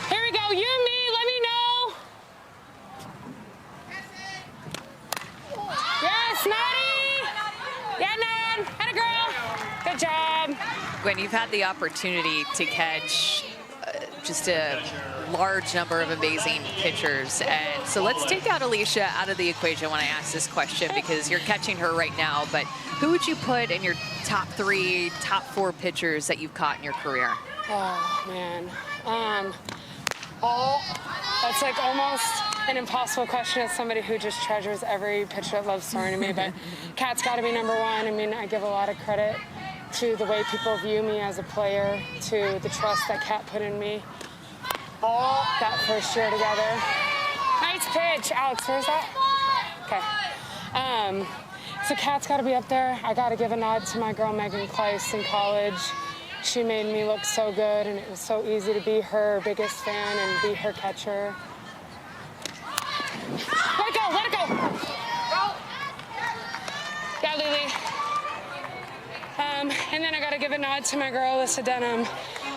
S6: Here we go, you and me, let me know. Yes, Maddie! Yeah, Nan! Atta girl! Good job.
S2: Gwen, you've had the opportunity to catch just a large number of amazing pitchers. And so let's take out Alicia out of the equation when I ask this question, because you're catching her right now. But who would you put in your top 3, top 4 pitchers that you've caught in your career?
S6: Oh, man. That's like almost an impossible question as somebody who just treasures every pitch that loves throwing to me, but Kat's got to be number one. I mean, I give a lot of credit to the way people view me as a player, to the trust that Kat put in me that first year together. Nice pitch. Alex, where's that? Okay. So Kat's got to be up there. I got to give a nod to my girl Megan Kleiss in college. She made me look so good, and it was so easy to be her biggest fan and be her catcher. Let it go, let it go. Yeah, Lily. And then I got to give a nod to my girl, Alyssa Denham,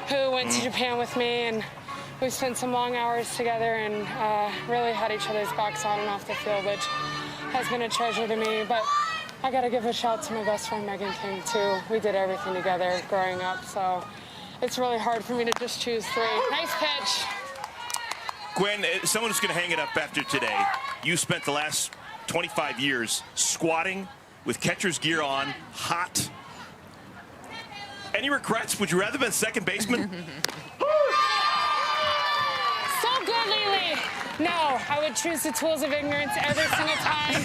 S6: who went to Japan with me, and we spent some long hours together and really had each other's backs on and off the field, which has been a treasure to me. But I got to give a shout to my best friend, Megan King, too. We did everything together growing up, so it's really hard for me to just choose three. Nice pitch.
S1: Gwen, someone who's going to hang it up after today, you spent the last 25 years squatting with catcher's gear on, hot. Any regrets? Would you rather been second baseman?
S6: So good, Lily. No, I would choose the tools of ignorance every single time.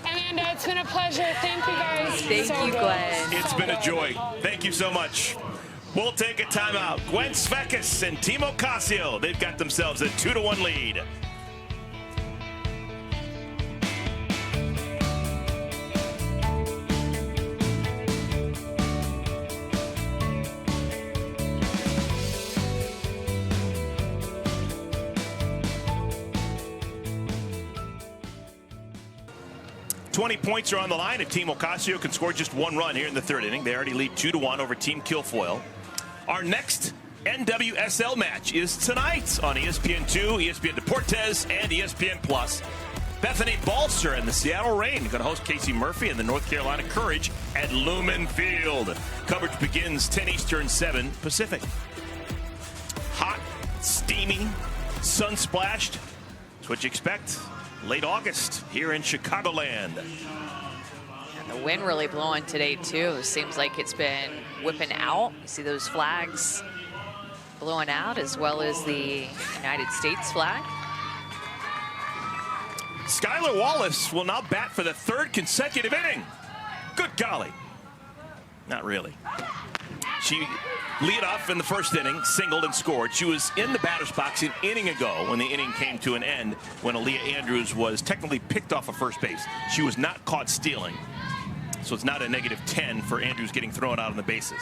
S6: Amanda, it's been a pleasure. Thank you, guys.
S2: Thank you, Gwen.
S1: It's been a joy. Thank you so much. We'll take a timeout. Gwen Svekis and Team Ocasio, they've got themselves a 2-1 lead. Twenty points are on the line if Team Ocasio can score just one run here in the third inning. They already lead 2-1 over Team Kilfoyle. Our next NWSL match is tonight on ESPN2, ESPN Deportes, and ESPN Plus. Bethany Balcer and the Seattle Reign going to host Casey Murphy and the North Carolina Courage at Lumen Field. Coverage begins 10 Eastern, 7 Pacific. Hot, steamy, sun-splashed. That's what you expect. Late August here in Chicagoland.
S2: And the wind really blowing today, too. Seems like it's been whipping out. You see those flags blowing out, as well as the United States flag.
S1: Skylar Wallace will now bat for the third consecutive inning. Good golly. Not really. She lead off in the first inning, singled and scored. She was in the batter's box an inning ago when the inning came to an end, when Aaliyah Andrews was technically picked off of first base. She was not caught stealing. So it's not a -10 for Andrews getting thrown out on the bases.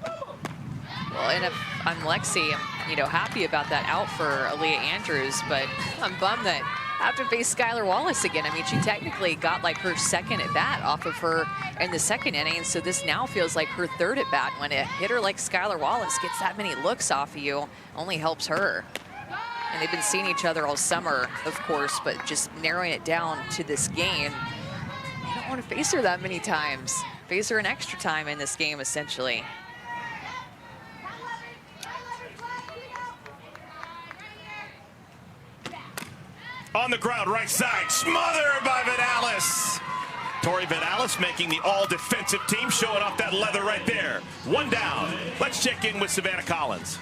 S2: Well, and if I'm Lexi, I'm happy about that out for Aaliyah Andrews, but I'm bummed that I have to face Skylar Wallace again. I mean, she technically got like her second at bat off of her in the second inning, and so this now feels like her third at bat. When a hitter like Skylar Wallace gets that many looks off of you, only helps her. And they've been seeing each other all summer, of course, but just narrowing it down to this game, you don't want to face her that many times. Face her an extra time in this game, essentially.
S1: On the ground, right side, smothered by Vidalis. Tori Vidalis making the all-defensive team, showing off that leather right there. One down. Let's check in with Savannah Collins.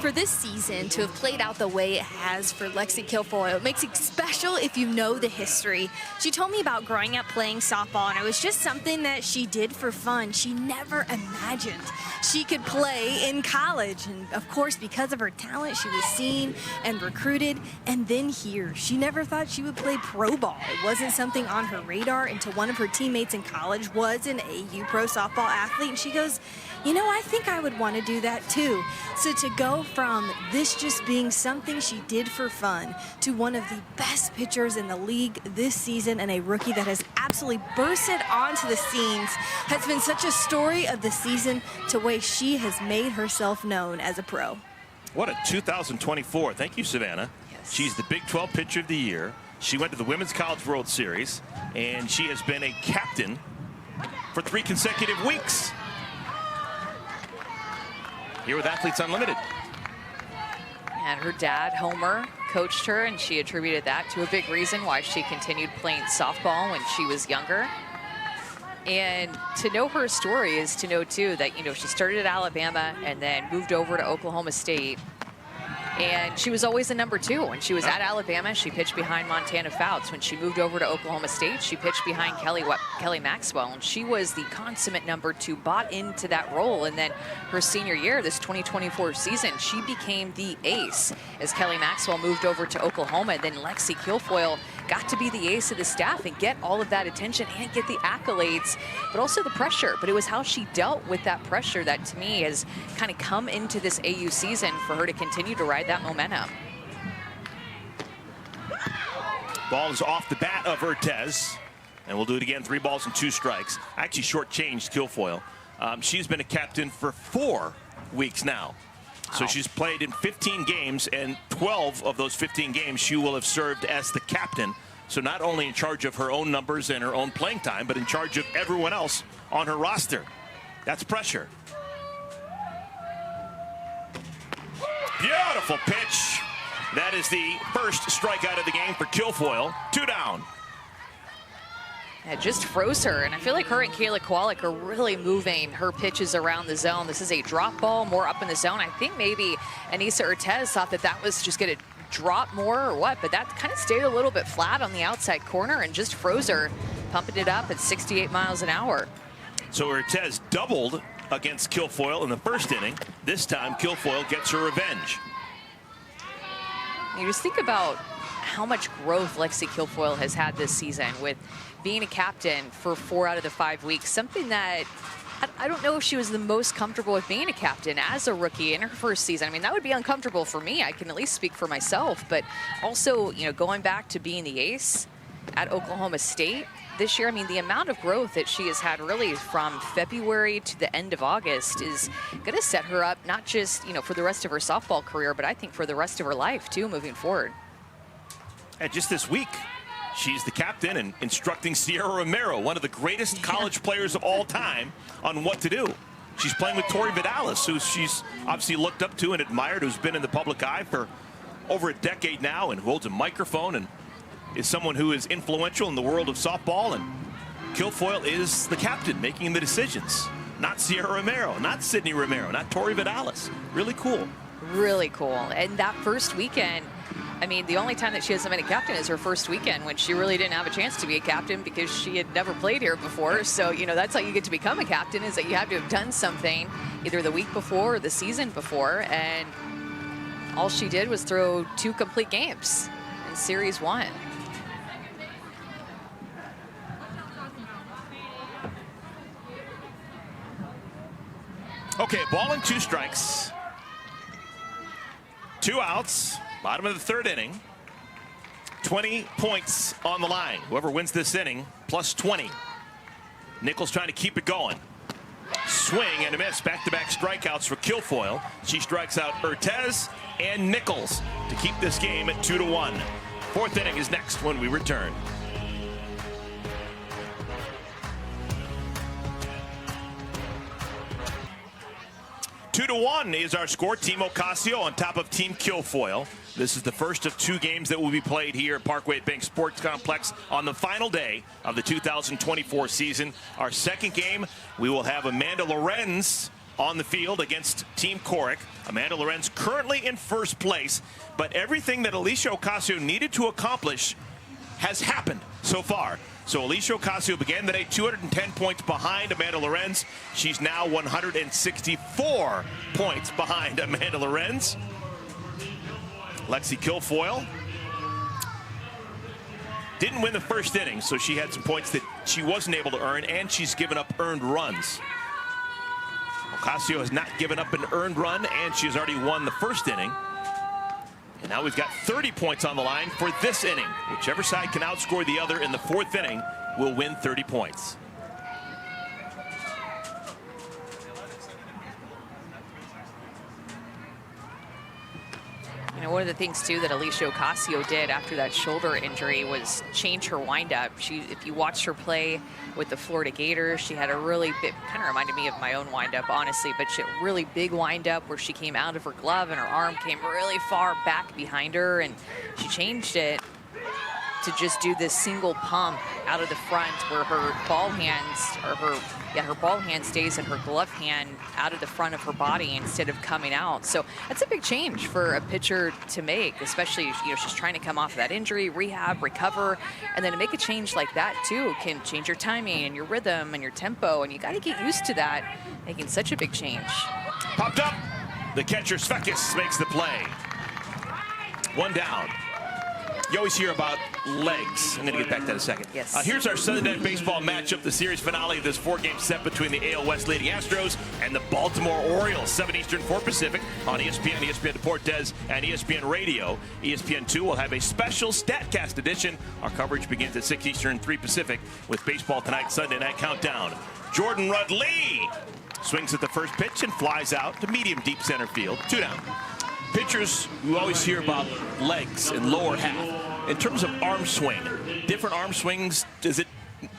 S4: For this season to have played out the way it has for Lexi Kilfoyle, it makes it special if you know the history. She told me about growing up playing softball, and it was just something that she did for fun. She never imagined she could play in college. And of course, because of her talent, she was seen and recruited. And then here, she never thought she would play pro ball. It wasn't something on her radar until one of her teammates in college was an AU pro softball athlete. And she goes, you know, I think I would want to do that too. So to go from this just being something she did for fun to one of the best pitchers in the league this season, and a rookie that has absolutely bursted onto the scenes, has been such a story of the season to way she has made herself known as a pro.
S1: What a 2024. Thank you, Savannah.
S2: Yes.
S1: She's the Big 12 Pitcher of the Year. She went to the Women's College World Series, and she has been a captain for 3 consecutive weeks here with Athletes Unlimited.
S2: And her dad, Homer, coached her, and she attributed that to a big reason why she continued playing softball when she was younger. And to know her story is to know, too, that, you know, she started at Alabama and then moved over to Oklahoma State. And she was always a number 2. When she was at Alabama, she pitched behind Montana Fouts. When she moved over to Oklahoma State, she pitched behind Kelly Maxwell. And she was the consummate number 2, bought into that role. And then her senior year, this 2024 season, she became the ace as Kelly Maxwell moved over to Oklahoma. Then Lexi Kilfoyle got to be the ace of the staff and get all of that attention and get the accolades, but also the pressure. But it was how she dealt with that pressure that, to me, has kind of come into this AU season for her to continue to ride that momentum.
S1: Ball is off the bat of Urtez, and we'll do it again. 3 balls and 2 strikes. Actually shortchanged Kilfoyle. She's been a captain for 4 weeks now. So she's played in 15 games, and 12 of those 15 games she will have served as the captain. So not only in charge of her own numbers and her own playing time, but in charge of everyone else on her roster. That's pressure. Beautiful pitch. That is the first strikeout of the game for Kilfoyle. 2 down.
S2: It just froze her, and I feel like her and Kayla Kowalik are really moving her pitches around the zone. This is a drop ball, more up in the zone. I think maybe Anissa Urtez thought that that was just going to drop more or what, but that kind of stayed a little bit flat on the outside corner and just froze her, pumping it up at 68 miles an hour.
S1: So Urtez doubled against Kilfoyle in the first inning. This time, Kilfoyle gets her revenge.
S2: You just think about how much growth Lexi Kilfoyle has had this season with being a captain for 4 out of the 5 weeks, something that I don't know if she was the most comfortable with being a captain as a rookie in her first season. I mean, that would be uncomfortable for me. I can at least speak for myself, but also, you know, going back to being the ace at Oklahoma State this year, I mean, the amount of growth that she has had really from February to the end of August is going to set her up not just, you know, for the rest of her softball career, but I think for the rest of her life too, moving forward.
S1: And just this week, she's the captain and instructing Sierra Romero, one of the greatest college players of all time, on what to do. She's playing with Tori Vidalis, who she's obviously looked up to and admired, who's been in the public eye for over a decade now and holds a microphone and is someone who is influential in the world of softball. And Kilfoyle is the captain making the decisions. Not Sierra Romero, not Sydney Romero, not Tori Vidalis. Really cool.
S2: Really cool. And that first weekend, I mean, the only time that she hasn't been a captain is her first weekend, when she really didn't have a chance to be a captain because she had never played here before. So, you know, that's how you get to become a captain, is that you have to have done something either the week before or the season before. And all she did was throw 2 complete games in Series 1.
S1: Okay, ball and 2 strikes. 2 outs. Bottom of the 3rd inning. 20 points on the line. Whoever wins this inning, plus 20. Nichols trying to keep it going. Swing and a miss. Back-to-back strikeouts for Kilfoyle. She strikes out Urtez and Nichols to keep this game at 2-1. 4th inning is next when we return. Two to 1 is our score. Team Ocasio on top of Team Kilfoyle. This is the first of 2 games that will be played here at Parkway Bank Sports Complex on the final day of the 2024 season. Our second game, we will have Amanda Lorenz on the field against Team Corrick. Amanda Lorenz currently in first place, but everything that Alicia Ocasio needed to accomplish has happened so far. So Alicia Ocasio began the day 210 points behind Amanda Lorenz. She's now 164 points behind Amanda Lorenz. Lexi Kilfoyle didn't win the first inning, so she had some points that she wasn't able to earn, and she's given up earned runs. Ocasio has not given up an earned run, and she's already won the first inning. And now we've got 30 points on the line for this inning. Whichever side can outscore the other in the 4th inning will win 30 points.
S2: You know, one of the things, too, that Alicia Ocasio did after that shoulder injury was change her windup. If you watched her play with the Florida Gators, she had a really big, kind of reminded me of my own windup, honestly, but she had a really big windup where she came out of her glove and her arm came really far back behind her, and she changed it to just do this single pump out of the front where her ball hand stays in her glove hand out of the front of her body instead of coming out. So that's a big change for a pitcher to make, especially, you know, she's trying to come off of that injury, rehab, recover, and then to make a change like that too can change your timing and your rhythm and your tempo, and you got to get used to that, making such a big change.
S1: Popped up. The catcher, Svekis, makes the play. One down. You always hear about legs. I'm going to get back to that in a second.
S2: Yes.
S1: Here's our Sunday Night Baseball matchup, the series finale of this 4-game set between the AL West leading Astros and the Baltimore Orioles, 7 Eastern, 4 Pacific, on ESPN, ESPN Deportes, and ESPN Radio. ESPN2 will have a special StatCast edition. Our coverage begins at 6 Eastern, 3 Pacific, with Baseball Tonight Sunday Night Countdown. Jordan Rudley swings at the first pitch and flies out to medium deep center field. 2 down. Pitchers, you always hear about legs and lower half. In terms of arm swing, different arm swings, does it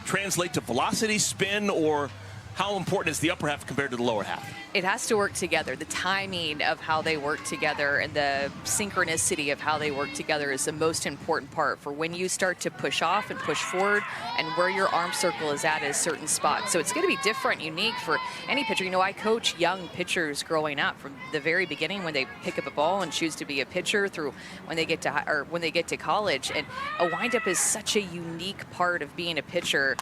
S1: translate to velocity, spin, or how important is the upper half compared to the lower half?
S2: It has to work together. The timing of how they work together and the synchronicity of how they work together is the most important part for when you start to push off and push forward and where your arm circle is at a certain spot. So it's going to be different, unique for any pitcher. You know, I coach young pitchers growing up from the very beginning when they pick up a ball and choose to be a pitcher through when they get to college. And a windup is such a unique part of being a pitcher.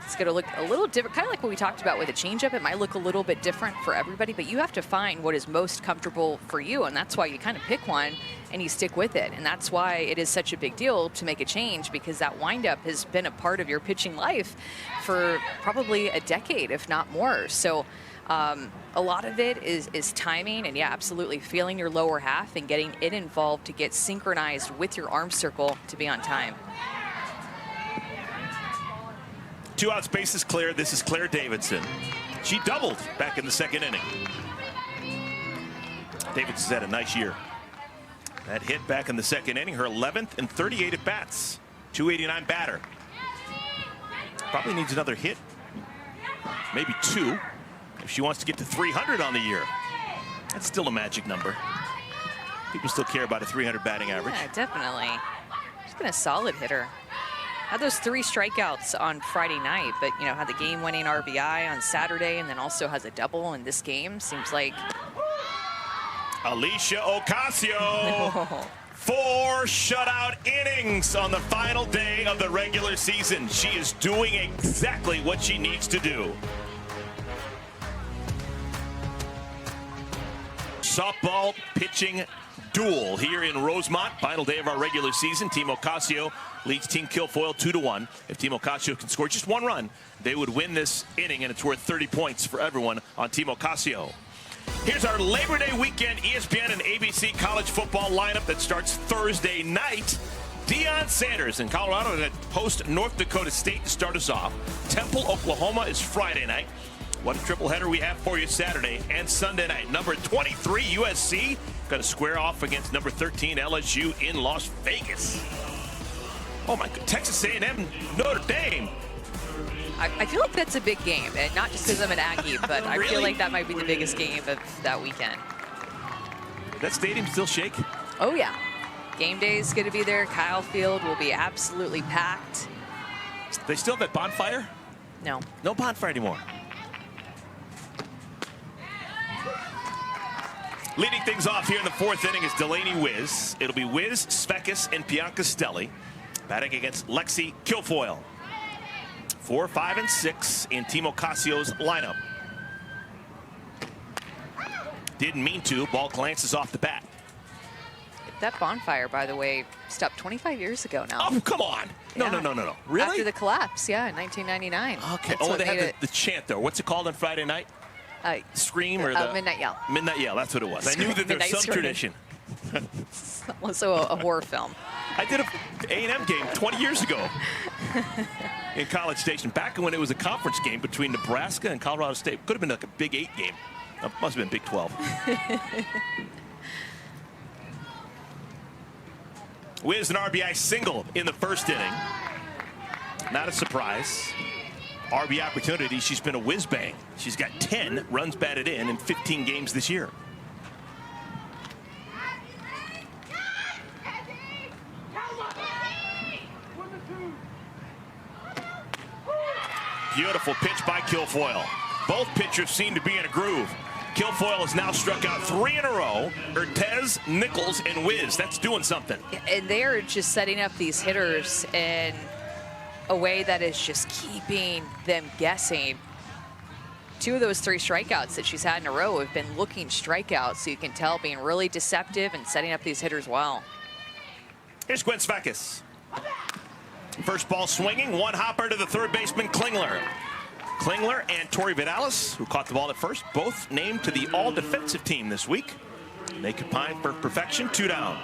S2: It's going to look a little different, kind of like what we talked about with a changeup. It might look a little bit different for everybody, but you have to find what is most comfortable for you, and that's why you kind of pick one and you stick with it. And that's why it is such a big deal to make a change, because that windup has been a part of your pitching life for probably a decade, if not more. So a lot of it is timing, and yeah, absolutely feeling your lower half and getting it involved to get synchronized with your arm circle to be on time.
S1: 2 outs, bases clear. This is Claire Davidson. She doubled back in the second inning. Davidson's had a nice year. That hit back in the second inning, her 11th and 38 at bats. 289 batter. Probably needs another hit, maybe 2, if she wants to get to 300 on the year. That's still a magic number. People still care about a 300 batting average.
S2: Yeah, definitely. She's been a solid hitter. Had those 3 strikeouts on Friday night, but, you know, had the game-winning RBI on Saturday and then also has a double in this game. Seems like...
S1: Alicia Ocasio. 4 shutout innings on the final day of the regular season. She is doing exactly what she needs to do. Softball pitching duel here in Rosemont. Final day of our regular season. Team Ocasio leads Team Kilfoyle 2-1. If Team Ocasio can score just 1 run, they would win this inning, and it's worth 30 points for everyone on Team Ocasio. Here's our Labor Day weekend ESPN and ABC college football lineup that starts Thursday night. Deion Sanders in Colorado to host North Dakota State to start us off. Temple, Oklahoma is Friday night. What a triple header we have for you Saturday and Sunday night. Number 23 USC going to square off against number 13 LSU in Las Vegas. Oh my God, Texas A&M, Notre Dame.
S2: I feel like that's a big game, and not just because I'm an Aggie, but I feel like that might be the biggest game of that weekend.
S1: That stadium still shake?
S2: Oh yeah, game day is going to be there. Kyle Field will be absolutely packed.
S1: They still have that bonfire?
S2: No.
S1: No bonfire anymore. Leading things off here in the 4th inning is Delaney Wiz. It'll be Wiz, Svekis, and Bianca Stelli batting against Lexi Kilfoyle. 4, 5, and 6 in Team Ocasio's lineup. Didn't mean to. Ball glances off the bat.
S2: That bonfire, by the way, stopped 25 years ago now.
S1: Oh, come on. No,
S2: Yeah.
S1: no. Really?
S2: After the collapse, yeah, in 1999.
S1: Okay.
S2: That's what
S1: they
S2: made
S1: had the chant there. What's it called on Friday night? Scream or the
S2: Midnight Yell.
S1: Midnight Yell. That's what it was. I knew that there's
S2: Midnight
S1: some
S2: Scream.
S1: tradition.
S2: Also a horror film.
S1: I did a A&M game 20 years ago in College Station, back when it was a conference game between Nebraska and Colorado State. Could have been like a Big 8 game. Must have been Big 12. Wiz an RBI single in the 1st inning. Not a surprise. RBI opportunity. She's been a whiz bang. She's got 10 runs batted in 15 games this year. Beautiful pitch by Kilfoyle. Both pitchers seem to be in a groove. Kilfoyle has now struck out 3 in a row. Urtez, Nichols, and Wiz. That's doing something.
S2: And they're just setting up these hitters in a way that is just keeping them guessing. 2 of those 3 strikeouts that she's had in a row have been looking strikeouts, so you can tell being really deceptive and setting up these hitters well.
S1: Here's Gwen Svakis. First ball swinging, one hopper to the third baseman, Klingler. Klingler and Tori Vidalis, who caught the ball at first, both named to the all-defensive team this week. They combine for perfection, 2 down.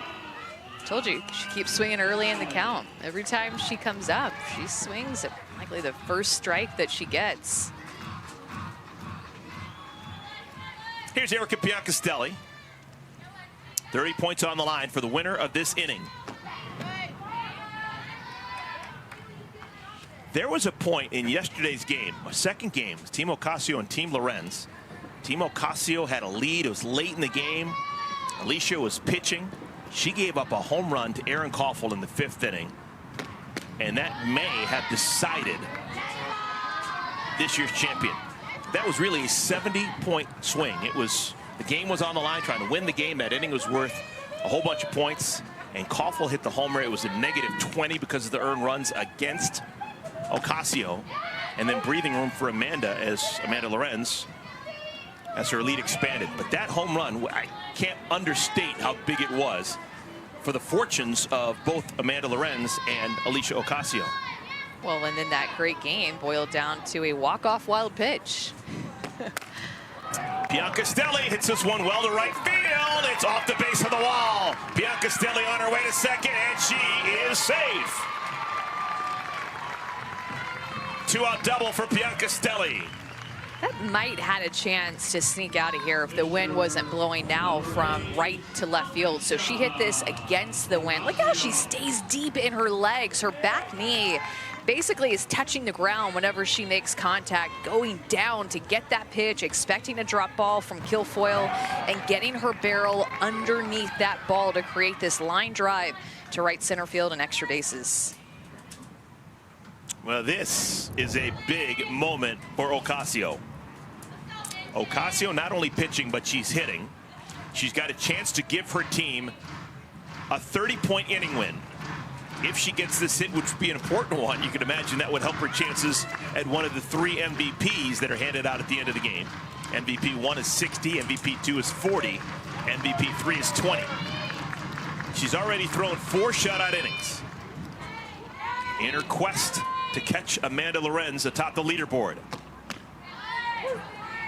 S2: Told you, she keeps swinging early in the count. Every time she comes up, she swings at likely the first strike that she gets.
S1: Here's Erica Piancastelli. 30 points on the line for the winner of this inning. There was a point in yesterday's game, a second game, Team Ocasio and Team Lorenz. Team Ocasio had a lead. It was late in the game. Alicia was pitching. She gave up a home run to Erin Koffel in the 5th inning. And that may have decided this year's champion. That was really a 70-point swing. The game was on the line, trying to win the game. That inning was worth a whole bunch of points. And Koffel hit the homer. It was a -20 because of the earned runs against Ocasio, and then breathing room for Amanda Lorenz as her lead expanded. But that home run, I can't understate how big it was for the fortunes of both Amanda Lorenz and Alicia Ocasio.
S2: Well, and then that great game boiled down to a walk-off wild pitch.
S1: Piancastelli hits this one well to right field. It's off the base of the wall. Piancastelli on her way to second, and she is safe. 2-out double for Piancastelli.
S2: That might had a chance to sneak out of here if the wind wasn't blowing now from right to left field. So she hit this against the wind. Look how she stays deep in her legs. Her back knee basically is touching the ground whenever she makes contact, going down to get that pitch, expecting a drop ball from Kilfoyle, and getting her barrel underneath that ball to create this line drive to right center field and extra bases.
S1: Well, this is a big moment for Ocasio. Ocasio not only pitching, but she's hitting. She's got a chance to give her team a 30-point inning win. If she gets this hit, which would be an important one, you can imagine that would help her chances at one of the 3 MVPs that are handed out at the end of the game. MVP 1 is 60, MVP 2 is 40, MVP 3 is 20. She's already thrown 4 shutout innings in her quest to catch Amanda Lorenz atop the leaderboard.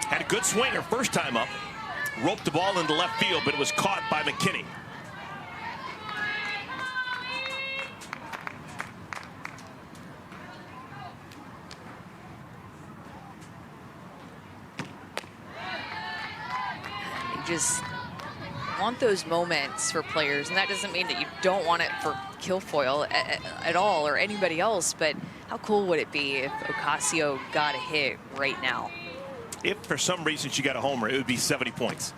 S1: Had a good swing her first time up. Roped the ball into left field, but it was caught by McKinney.
S2: You just want those moments for players, and that doesn't mean that you don't want it for Kilfoyle at all or anybody else, but how cool would it be if Ocasio got a hit right now?
S1: If for some reason she got a homer, it would be 70 points.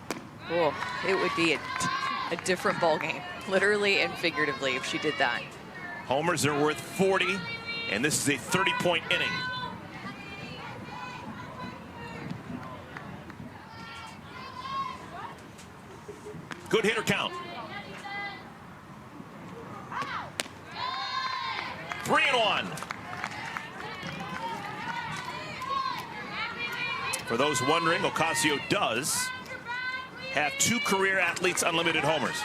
S2: Oh, it would be a different ball game, literally and figuratively, if she did that.
S1: Homers are worth 40, and this is a 30-point inning. Good hitter count. 3-1. For those wondering, Ocasio does have 2 career athletes unlimited homers.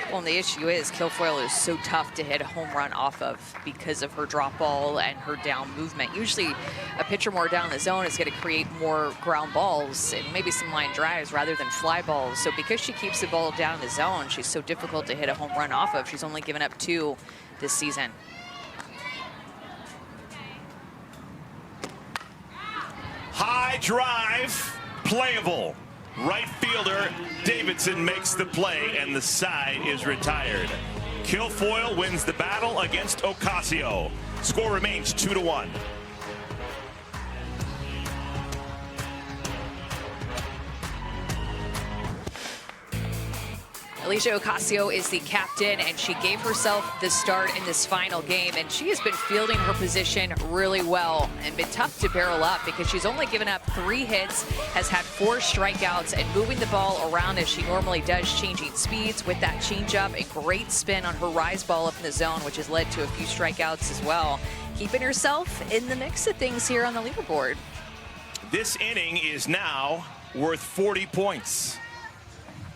S2: Well, and the issue is Kilfoyle is so tough to hit a home run off of because of her drop ball and her down movement. Usually a pitcher more down the zone is going to create more ground balls and maybe some line drives rather than fly balls. So because she keeps the ball down the zone, she's so difficult to hit a home run off of. She's only given up 2 this season.
S1: High drive, playable. Right fielder Davidson makes the play, and the side is retired. Kilfoyle wins the battle against Ocasio. Score remains 2-1.
S2: Alicia Ocasio is the captain, and she gave herself the start in this final game, and she has been fielding her position really well and been tough to barrel up because she's only given up 3 hits, has had 4 strikeouts, and moving the ball around as she normally does, changing speeds with that changeup, a great spin on her rise ball up in the zone, which has led to a few strikeouts as well. Keeping herself in the mix of things here on the leaderboard.
S1: This inning is now worth 40 points.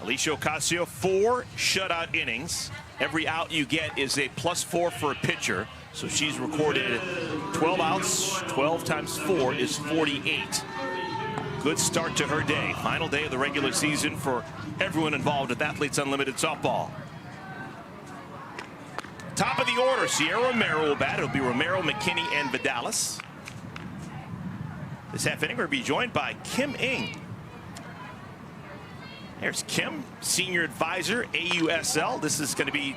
S1: Alicia Ocasio, 4 shutout innings. Every out you get is a +4 for a pitcher. So she's recorded 12 outs. 12 times 4 is 48. Good start to her day. Final day of the regular season for everyone involved with Athletes Unlimited Softball. Top of the order, Sierra Romero will bat. It'll be Romero, McKinney, and Vidalis. This half inning, we'll be joined by Kim Ng. There's Kim, senior advisor, AUSL. This is going to be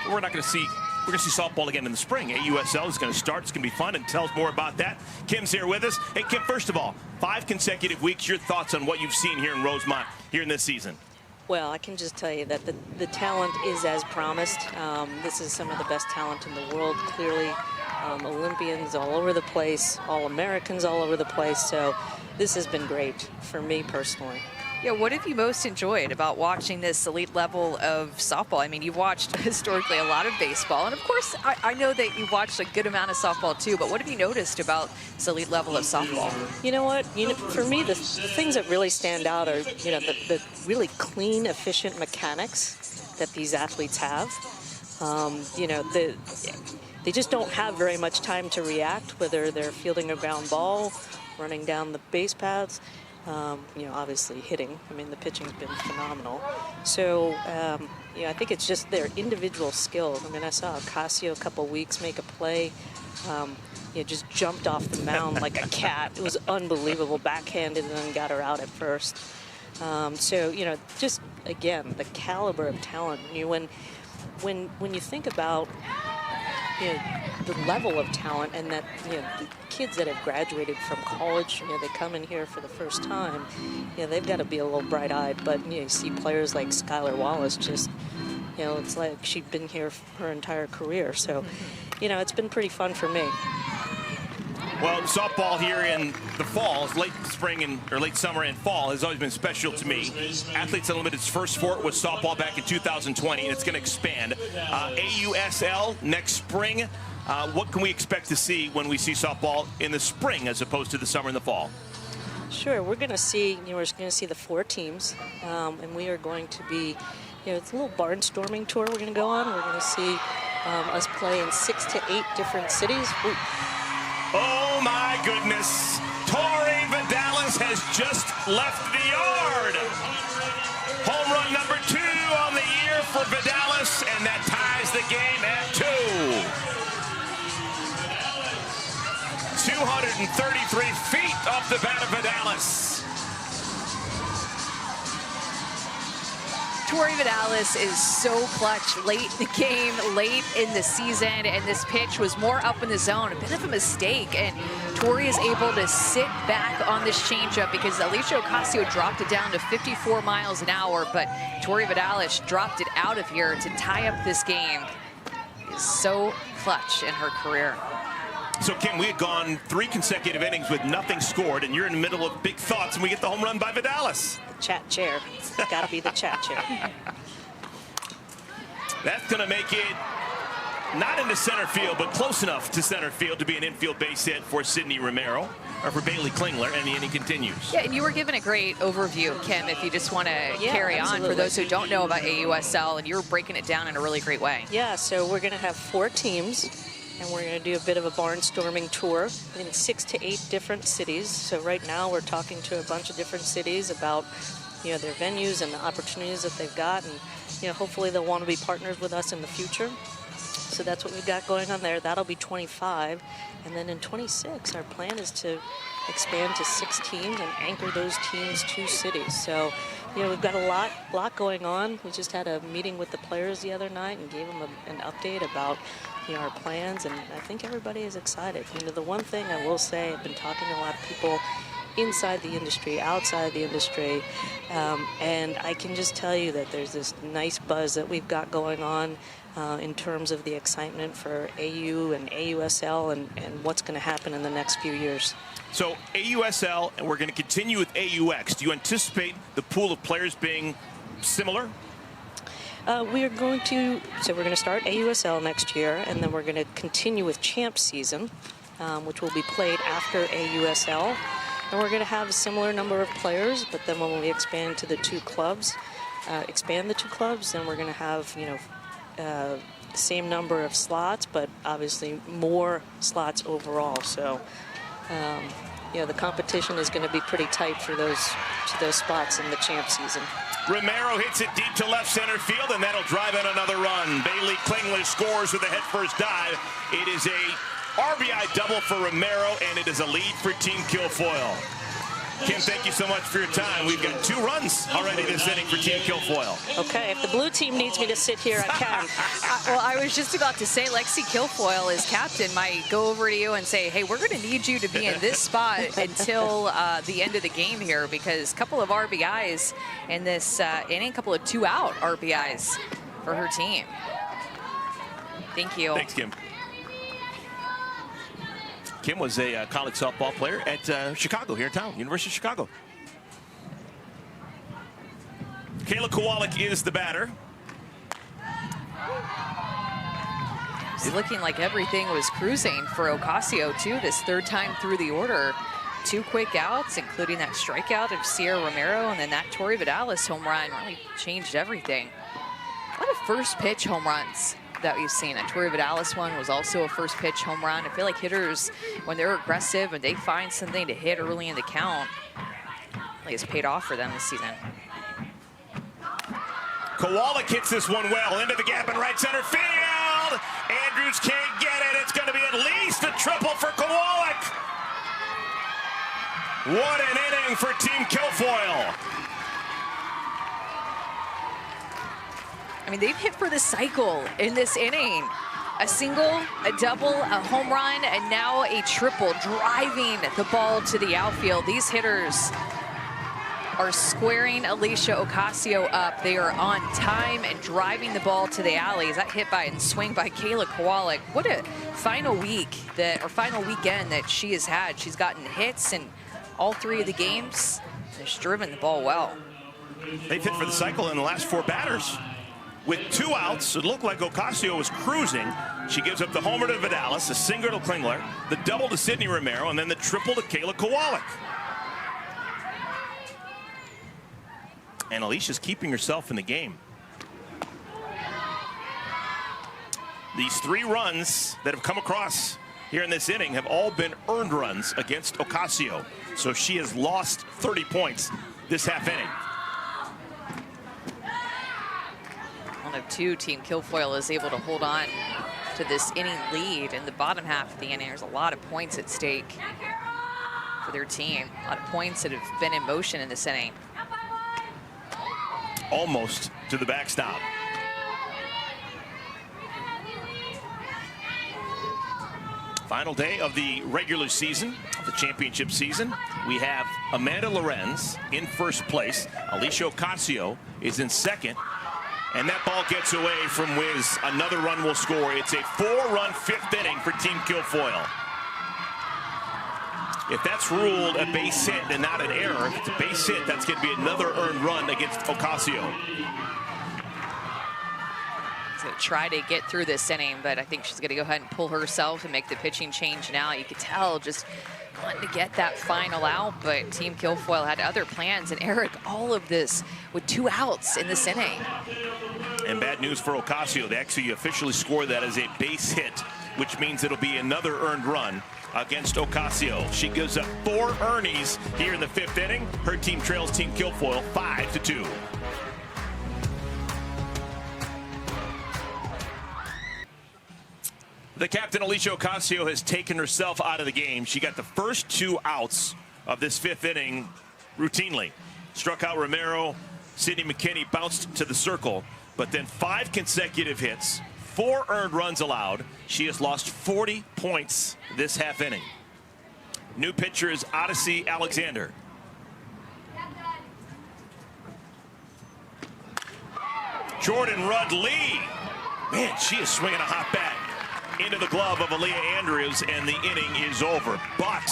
S1: we're going to see softball again in the spring. AUSL is going to start. It's going to be fun, and tell us more about that. Kim's here with us. Hey, Kim, first of all, 5 consecutive weeks. Your thoughts on what you've seen here in Rosemont here in this season?
S7: Well, I can just tell you that the talent is as promised. This is some of the best talent in the world, clearly. Olympians all over the place, All-Americans all over the place. So this has been great for me personally.
S2: Yeah, what have you most enjoyed about watching this elite level of softball? I mean, you've watched historically a lot of baseball, and of course, I know that you've watched a good amount of softball too, but what have you noticed about this elite level of softball?
S7: You know what? For me, the things that really stand out are, the really clean, efficient mechanics that these athletes have. They just don't have very much time to react, whether they're fielding a ground ball, running down the base paths. Obviously hitting. I mean, the pitching's been phenomenal. So, I think it's just their individual skills. I mean, I saw Ocasio a couple weeks make a play. Just jumped off the mound like a cat. It was unbelievable. Backhanded and then got her out at first. Just, again, the caliber of talent. When you think about the level of talent, and that the kids that have graduated from college, they come in here for the first time, they've got to be a little bright-eyed. But you see players like Skylar Wallace, just it's like she'd been here her entire career. So it's been pretty fun for me.
S1: Well, softball here in the fall, late spring or late summer and fall, has always been special to me. Athletes Unlimited's first sport was softball back in 2020, and it's going to expand. AUSL next spring. What can we expect to see when we see softball in the spring as opposed to the summer and the fall?
S7: Sure, we're going to see. We're going to see the 4 teams, and we are going to be. It's a little barnstorming tour we're going to go on. We're going to see us play in 6 to 8 different cities. Ooh.
S1: Oh my goodness. Tori Vidalis has just left the yard. Home run number 2 on the year for Vidalis, and that ties the game at 2. 233 feet off the bat of Vidalis.
S2: Tori Vidalis is so clutch late in the game, late in the season, and this pitch was more up in the zone, a bit of a mistake, and Tori is able to sit back on this changeup because Alicia Ocasio dropped it down to 54 miles an hour, but Tori Vidalis dropped it out of here to tie up this game. Is so clutch in her career.
S1: So, Kim, we had gone 3 consecutive innings with nothing scored, and you're in the middle of big thoughts, and we get the home run by Vidalis.
S7: The chat chair. It's got to be the chat chair.
S1: That's going to make it not into center field, but close enough to center field to be an infield base hit for Sydney Romero, or for Bailey Klingler, and the inning continues.
S2: Yeah, and you were given a great overview, Kim, if you just want to carry on for those who don't know about AUSL, and you were breaking it down in a really great way.
S7: Yeah, so we're going to have 4 teams. And we're going to do a bit of a barnstorming tour in 6 to 8 different cities. So right now we're talking to a bunch of different cities about, their venues and the opportunities that they've got. And, hopefully they'll want to be partners with us in the future. So that's what we've got going on there. That'll be 25. And then in 26, our plan is to expand to 6 teams and anchor those teams to cities. So, we've got a lot going on. We just had a meeting with the players the other night and gave them an update about our plans, and I think everybody is excited. The one thing I will say, I've been talking to a lot of people inside the industry, outside the industry. And I can just tell you that there's this nice buzz that we've got going on in terms of the excitement for AU and AUSL and what's going to happen in the next few years.
S1: So AUSL, and we're going to continue with AUX. Do you anticipate the pool of players being similar?
S7: We're going to start AUSL next year, and then we're going to continue with Champ Season, which will be played after AUSL. And we're going to have a similar number of players, but then when we expand to the two clubs, then we're going to have, the same number of slots, but obviously more slots overall. So, the competition is going to be pretty tight for those spots in the Champ Season.
S1: Romero hits it deep to left center field, and that'll drive in another run. Bailey Klingler scores with a head-first dive. It is a RBI double for Romero, and it is a lead for Team Kilfoyle. Kim, thank you so much for your time. We've got 2 runs already this inning for Team Kilfoyle.
S7: Okay, if the blue team needs me to sit here, I can.
S2: Well, I was just about to say, Lexi Kilfoyle, as captain, might go over to you and say, hey, we're going to need you to be in this spot until the end of the game here, because a couple of RBIs in this inning, a couple of 2-out RBIs for her team. Thank you.
S1: Thanks, Kim. Kim was a college softball player at Chicago, here in town, University of Chicago. Kayla Kowalik is the batter.
S2: It's looking like everything was cruising for Ocasio, too, this 3rd time through the order. 2 quick outs, including that strikeout of Sierra Romero, and then that Tori Vidalis home run really changed everything. A lot of first pitch home runs that we've seen. A Tori Vidalis one was also a first pitch home run. I feel like hitters, when they're aggressive and they find something to hit early in the count, really has paid off for them this season.
S1: Kowalik hits this one well into the gap in right center field. Andrews can't get it. It's going to be at least a triple for Kowalik. What an inning for Team Kilfoyle.
S2: I mean, they've hit for the cycle in this inning. A single, a double, a home run, and now a triple, driving the ball to the outfield. These hitters are squaring Alicia Ocasio up. They are on time and driving the ball to the alleys. That hit by and swing by Kayla Kowalik. What a final week final weekend that she has had. She's gotten hits in all 3 of the games. She's driven the ball well.
S1: They've hit for the cycle in the last 4 batters. With 2 outs, it looked like Ocasio was cruising. She gives up the homer to Vidalis, a single to Klingler, the double to Sydney Romero, and then the triple to Kayla Kowalik. And Alicia's keeping herself in the game. These 3 runs that have come across here in this inning have all been earned runs against Ocasio. So she has lost 30 points this half inning.
S2: 1 of 2, Team Kilfoyle is able to hold on to this inning lead in the bottom half of the inning. There's a lot of points at stake for their team. A lot of points that have been in motion in this inning.
S1: Almost to the backstop. Final day of the regular season, of the championship season. We have Amanda Lorenz in first place. Alicia Ocasio is in second. And that ball gets away from Wiz. Another run will score. It's a 4-run 5th inning for Team Kilfoyle. If that's ruled a base hit and not an error, if it's a base hit, that's going to be another earned run against Ocasio.
S2: To try to get through this inning, but I think she's going to go ahead and pull herself and make the pitching change now. You could tell just wanting to get that final out, but Team Kilfoyle had other plans. And Eric, all of this with 2 outs in this inning.
S1: And bad news for Ocasio. They actually officially scored that as a base hit, which means it'll be another earned run against Ocasio. She gives up 4 earnies here in the 5th inning. Her team trails Team Kilfoyle 5-2. The captain, Alicia Ocasio, has taken herself out of the game. She got the first 2 outs of this 5th inning routinely. Struck out Romero. Sydney McKinney bounced to the circle, but then 5 consecutive hits, 4 earned runs allowed. She has lost 40 points this half inning. New pitcher is Odyssey Alexander. Jordan Rudd-Lee. Man, she is swinging a hot bat into the glove of Aaliyah Andrews, and the inning is over. But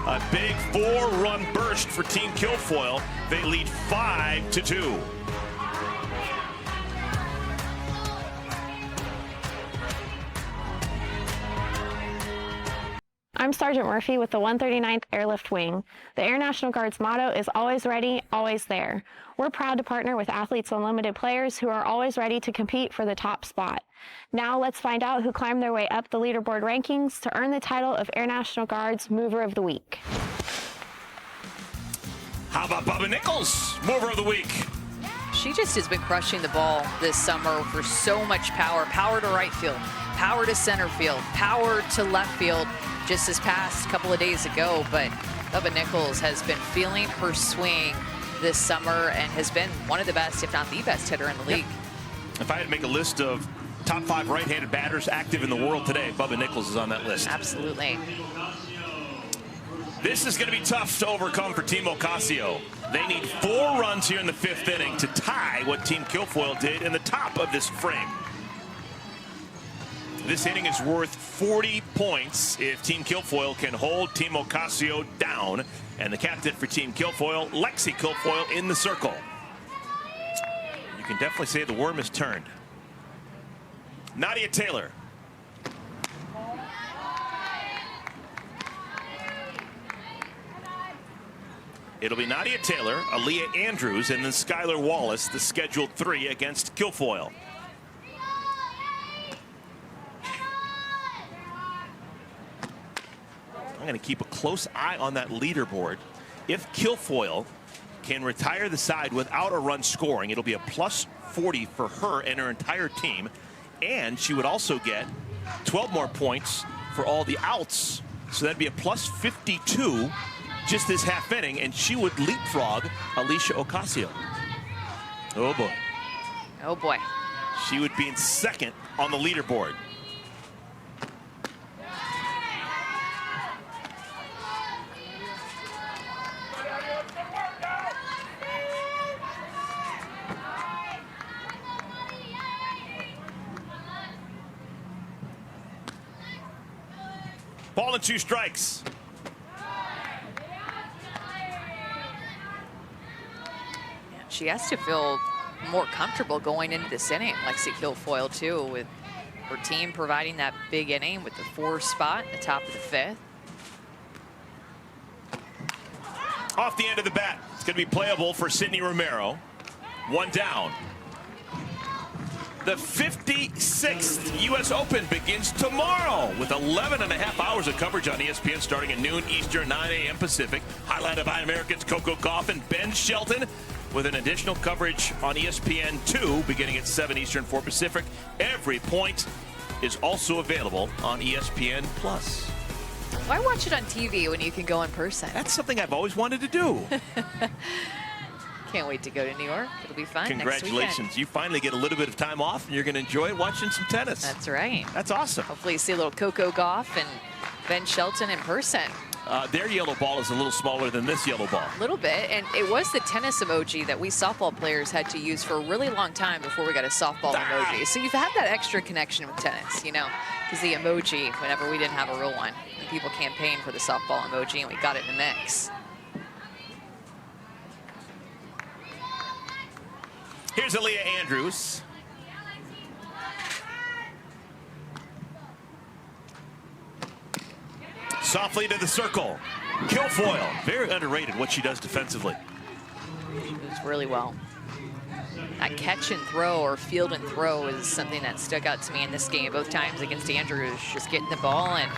S1: a big 4-run burst for Team Kilfoyle. They lead 5-2.
S8: I'm Sergeant Murphy with the 139th Airlift Wing. The Air National Guard's motto is always ready, always there. We're proud to partner with Athletes Unlimited players who are always ready to compete for the top spot. Now let's find out who climbed their way up the leaderboard rankings to earn the title of Air National Guard's Mover of the Week.
S1: How about Bubba Nichols, Mover of the Week?
S2: She just has been crushing the ball this summer for so much power. Power to right field, power to center field, power to left field. Just this past couple of days ago, but Bubba Nichols has been feeling her swing this summer and has been one of the best, if not the best hitter in the league.
S1: If I had to make a list of top 5 right-handed batters active in the world today, Bubba Nichols is on that list.
S2: Absolutely.
S1: This is going to be tough to overcome for Team Ocasio. They need 4 runs here in the 5th inning to tie what Team Kilfoyle did in the top of this frame. This inning is worth 40 points if Team Kilfoyle can hold Team Ocasio down. And the captain for Team Kilfoyle, Lexi Kilfoyle, in the circle. You can definitely say the worm is turned. Nadia Taylor. It'll be Nadia Taylor, Aaliyah Andrews, and then Skylar Wallace, the scheduled 3 against Kilfoyle. I'm going to keep a close eye on that leaderboard. If Kilfoyle can retire the side without a run scoring, it'll be a plus 40 for her and her entire team. And she would also get 12 more points for all the outs. So that'd be a plus 52 just this half inning, and she would leapfrog Alicia Ocasio. Oh boy.
S2: Oh boy.
S1: She would be in second on the leaderboard. Ball and 2 strikes.
S2: She has to feel more comfortable going into this inning, Lexi Kilfoyle too, with her team providing that big inning with the 4 spot at the top of the 5th.
S1: Off the end of the bat, it's going to be playable for Sydney Romero. 1 down. The 56th U.S. Open begins tomorrow with 11.5 hours of coverage on ESPN starting at noon Eastern, 9 a.m. Pacific. Highlighted by Americans Coco Gauff and Ben Shelton, with an additional coverage on ESPN2 beginning at 7 Eastern, 4 Pacific. Every point is also available on ESPN+.
S2: Why watch it on TV when you can go in person?
S1: That's something I've always wanted to do.
S2: Can't wait to go to New York. It'll be fun.
S1: Congratulations.
S2: Next
S1: You finally get a little bit of time off, and you're going to enjoy watching some tennis.
S2: That's right.
S1: That's awesome.
S2: Hopefully you see a little Coco Gauff and Ben Shelton in person.
S1: Their yellow ball is a little smaller than this yellow ball.
S2: A little bit, and it was the tennis emoji that we softball players had to use for a really long time before we got a softball emoji. So you've had that extra connection with tennis, you know, because the emoji, whenever we didn't have a real one, and people campaigned for the softball emoji, and we got it in the mix.
S1: Here's Aaliyah Andrews. Softly to the circle. Kilfoyle, very underrated what she does defensively.
S2: She moves really well. That catch and throw or field and throw is something that stuck out to me in this game. Both times against Andrews, just getting the ball, and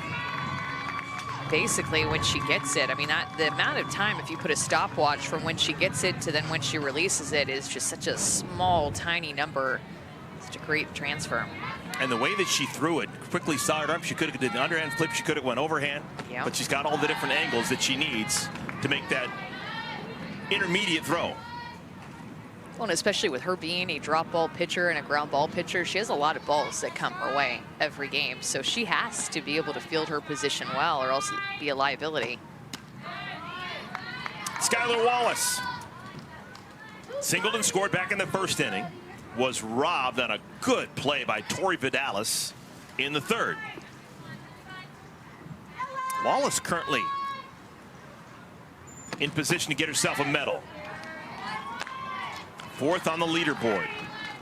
S2: basically when she gets it, I mean, the amount of time, if you put a stopwatch from when she gets it to then when she releases it, is just such a small, tiny number. Such a great transfer.
S1: And the way that she threw it, quickly sidearm, she could have did an underhand flip, she could have went overhand, but she's got all the different angles that she needs to make that intermediate throw.
S2: Well, and especially with her being a drop ball pitcher and a ground ball pitcher, she has a lot of balls that come her way every game. So she has to be able to field her position well, or else it'd be a liability.
S1: Skylar Wallace. Singled and scored back in the first inning. Was robbed on a good play by Tori Vidalis in the third. Wallace currently in position to get herself a medal. Fourth on the leaderboard.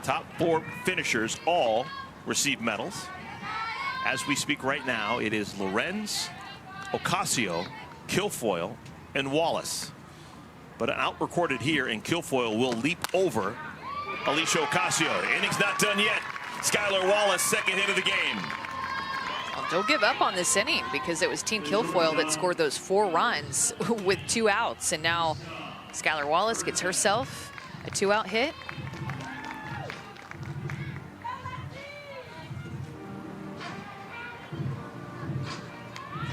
S1: Top 4 finishers all receive medals. As we speak right now, it is Lorenz, Ocasio, Kilfoyle, and Wallace. But an out recorded here, and Kilfoyle will leap over Alicia Ocasio. The inning's not done yet. Skylar Wallace, second hit of the game.
S2: Well, don't give up on this inning, because it was Team Kilfoyle that scored those 4 runs with 2 outs. And now Skylar Wallace gets herself a 2-out hit.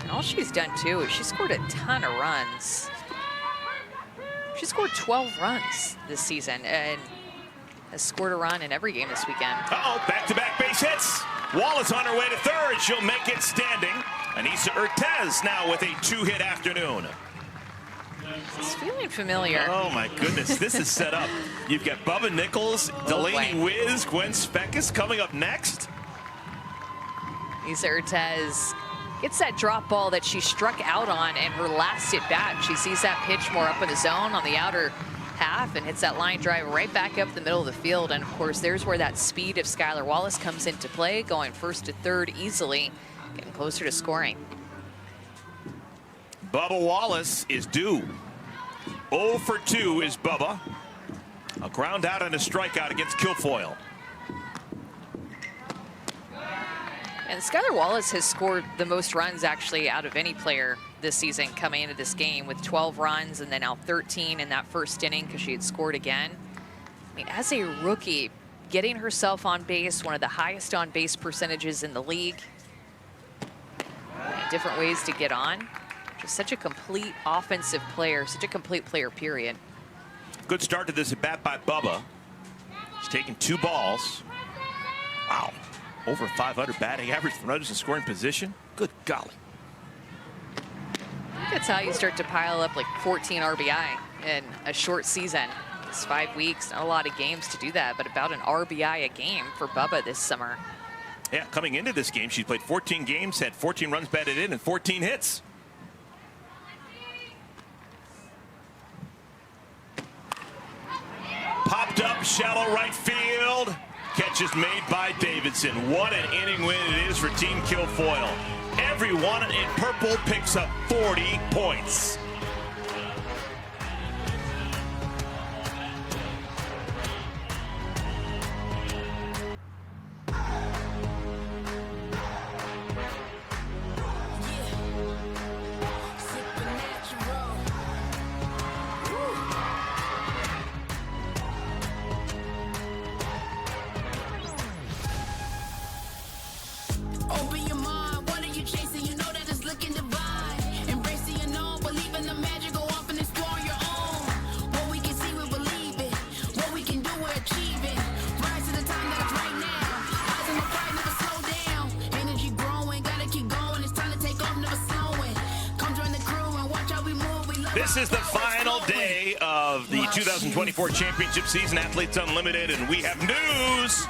S2: And all she's done, too, is she scored a ton of runs. She scored 12 runs this season and has scored a run in every game this weekend.
S1: Uh-oh, back-to-back base hits. Wallace on her way to third. She'll make it standing. Anissa Urtez now with a 2-hit afternoon.
S2: It's feeling familiar.
S1: Oh, my goodness. This is set up. You've got Bubba Nichols, Delaney Wiz, Gwen Spekas coming up next.
S2: Anissa Urtez gets that drop ball that she struck out on in her last at bat. She sees that pitch more up in the zone on the outer half and hits that line drive right back up the middle of the field. And of course, there's where that speed of Skylar Wallace comes into play, going first to third easily, getting closer to scoring.
S1: Bubba Wallace is due. 0 for 2 is Bubba. A ground out and a strikeout against Kilfoyle.
S2: And Skylar Wallace has scored the most runs actually out of any player this season coming into this game, with 12 runs and then now 13 in that first inning because she had scored again. I mean, as a rookie, getting herself on base, one of the highest on base percentages in the league. Different ways to get on. Just such a complete offensive player, such a complete player, period.
S1: Good start to this at bat by Bubba. She's taking 2 balls. Wow. Over 500 batting average for runners in scoring position. Good golly.
S2: I think that's how you start to pile up like 14 RBI in a short season. It's 5 weeks, not a lot of games to do that, but about an RBI a game for Bubba this summer.
S1: Yeah, coming into this game, she played 14 games, had 14 runs batted in and 14 hits. Popped up, shallow right field. Catch is made by Davidson. What an inning win it is for Team Kilfoyle. Everyone in purple picks up 40 points.
S9: Open your mind, what are you chasing? You know that it's looking divine. Embrace the unknown, believe in the magic, go off and explore your own. What we can see, we believe it. What we can do, we're achieving. Rise to the time that it's right now. Eyes on the prize, never slow down. Energy growing, gotta keep going. It's time to take off, never slowing. Come join the crew and watch how we move. We love
S1: This is the final day of the 2024 championship season, Athletes Unlimited, and we have news.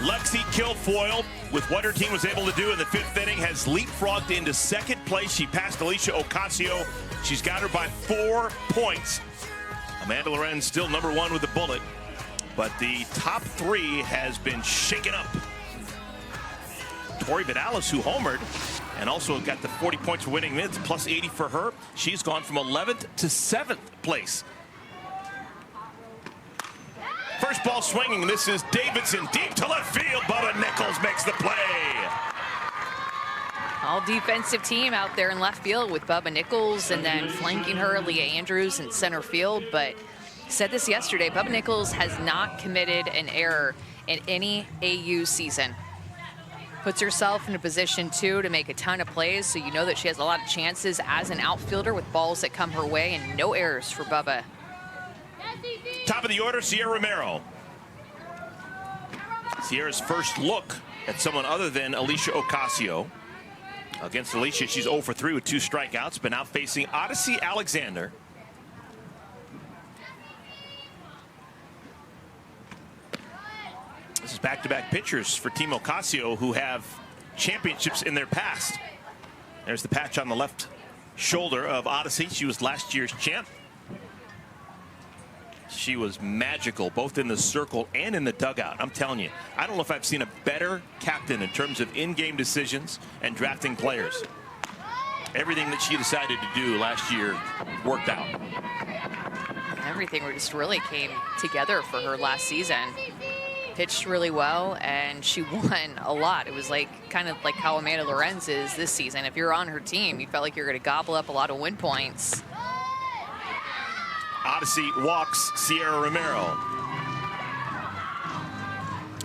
S1: Lexi Kilfoyle, with what her team was able to do in the 5th inning, has leapfrogged into 2nd place. She passed Alicia Ocasio. She's got her by 4 points. Amanda Lorenz still number 1 with the bullet, but the top 3 has been shaken up. Tori Vidalis, who homered and also got the 40 points for winning minutes, plus 80 for her. She's gone from 11th to 7th place. First ball swinging. This is Davidson deep to left field. Bubba Nichols makes the play.
S2: All defensive team out there in left field with Bubba Nichols, and then flanking her, Leah Andrews in center field. But said this yesterday, Bubba Nichols has not committed an error in any AU season. Puts herself in a position, too, to make a ton of plays, so you know that she has a lot of chances as an outfielder with balls that come her way, and no errors for Bubba.
S1: Top of the order, Sierra Romero. Sierra's first look at someone other than Alicia Ocasio. Against Alicia, she's 0 for 3 with 2 strikeouts, but now facing Odyssey Alexander This is back-to-back pitchers for Team Ocasio who have championships in their past. There's the patch on the left shoulder of Odyssey. She was last year's champ. She was magical both in the circle and in the dugout. I'm telling you, I don't know if I've seen a better captain in terms of in-game decisions and drafting players. Everything that she decided to do last year worked out.
S2: Everything just really came together for her last season. Pitched really well, and she won a lot. It was like kind of like how Amanda Lorenz is this season. If you're on her team, you felt like you're going to gobble up a lot of win points.
S1: Odyssey walks Sierra Romero.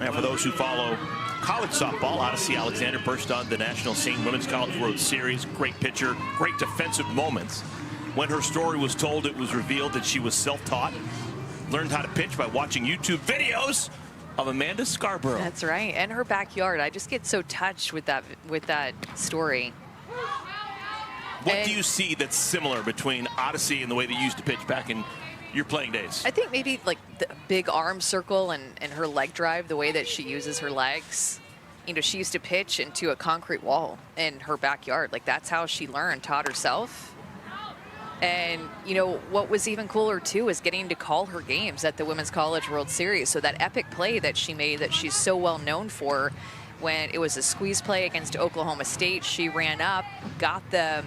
S1: And for those who follow college softball, Odyssey Alexander burst on the National St. Women's College World Series. Great pitcher, great defensive moments. When her story was told, it was revealed that she was self-taught, learned how to pitch by watching YouTube videos of Amanda Scarborough.
S2: That's right, and her backyard. I just get so touched with that story.
S1: What do you see that's similar between Odyssey and the way they used to pitch back in your playing days?
S2: I think maybe like the big arm circle and her leg drive, the way that she uses her legs. You know, she used to pitch into a concrete wall in her backyard. Like, that's how she learned, taught herself. And, you know, what was even cooler, too, is getting to call her games at the Women's College World Series. So that epic play that she made that she's so well known for, when it was a squeeze play against Oklahoma State, she ran up, got the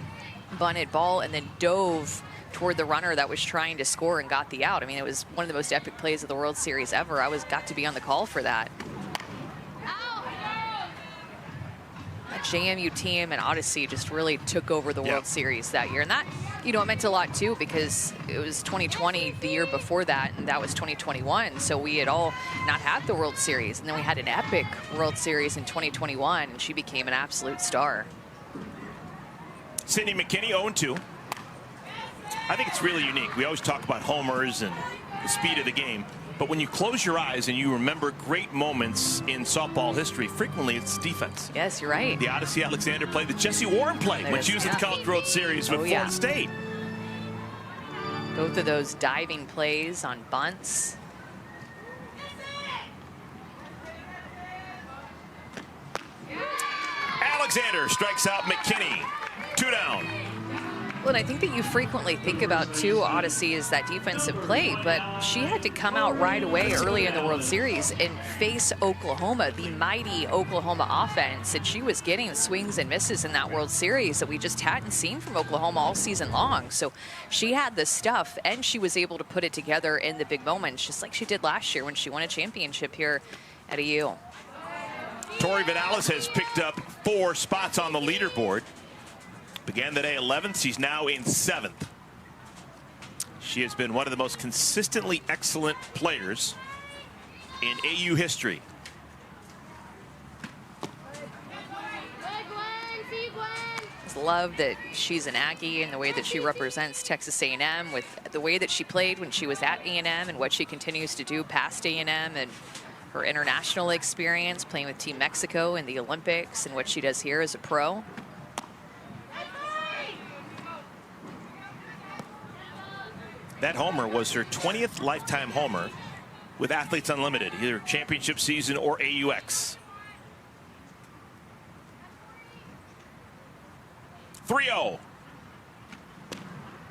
S2: bunted ball, and then dove toward the runner that was trying to score and got the out. I mean, it was one of the most epic plays of the World Series ever. Got to be on the call for that. JMU team and Odyssey just really took over the World Series that year. And that, you know, it meant a lot, too, because it was 2020 the year before that, and that was 2021. So we had all not had the World Series. And then we had an epic World Series in 2021, and she became an absolute star.
S1: Sydney McKinney, 0-2. I think it's really unique. We always talk about homers and the speed of the game. But when you close your eyes and you remember great moments in softball history, frequently it's defense.
S2: Yes, you're right.
S1: The Odyssey Alexander play, the Jessie Warren play when she was at the College World Series with Florida State.
S2: Both of those diving plays on bunts.
S1: Alexander strikes out McKinney. 2 down.
S2: Well, and I think that you frequently think about, too, Odyssey, is that defensive play, but she had to come out right away early in the World Series and face Oklahoma, the mighty Oklahoma offense, and she was getting swings and misses in that World Series that we just hadn't seen from Oklahoma all season long. So she had the stuff, and she was able to put it together in the big moments, just like she did last year when she won a championship here at AU.
S1: Tori Vidalis has picked up 4 spots on the leaderboard. Began the day 11th. She's now in 7th. She has been one of the most consistently excellent players in AU history.
S2: Just love that she's an Aggie and the way that she represents Texas A&M, with the way that she played when she was at A&M and what she continues to do past A&M, and her international experience playing with Team Mexico in the Olympics and what she does here as a pro.
S1: That homer was her 20th lifetime homer with Athletes Unlimited, either championship season or AUX. 3-0.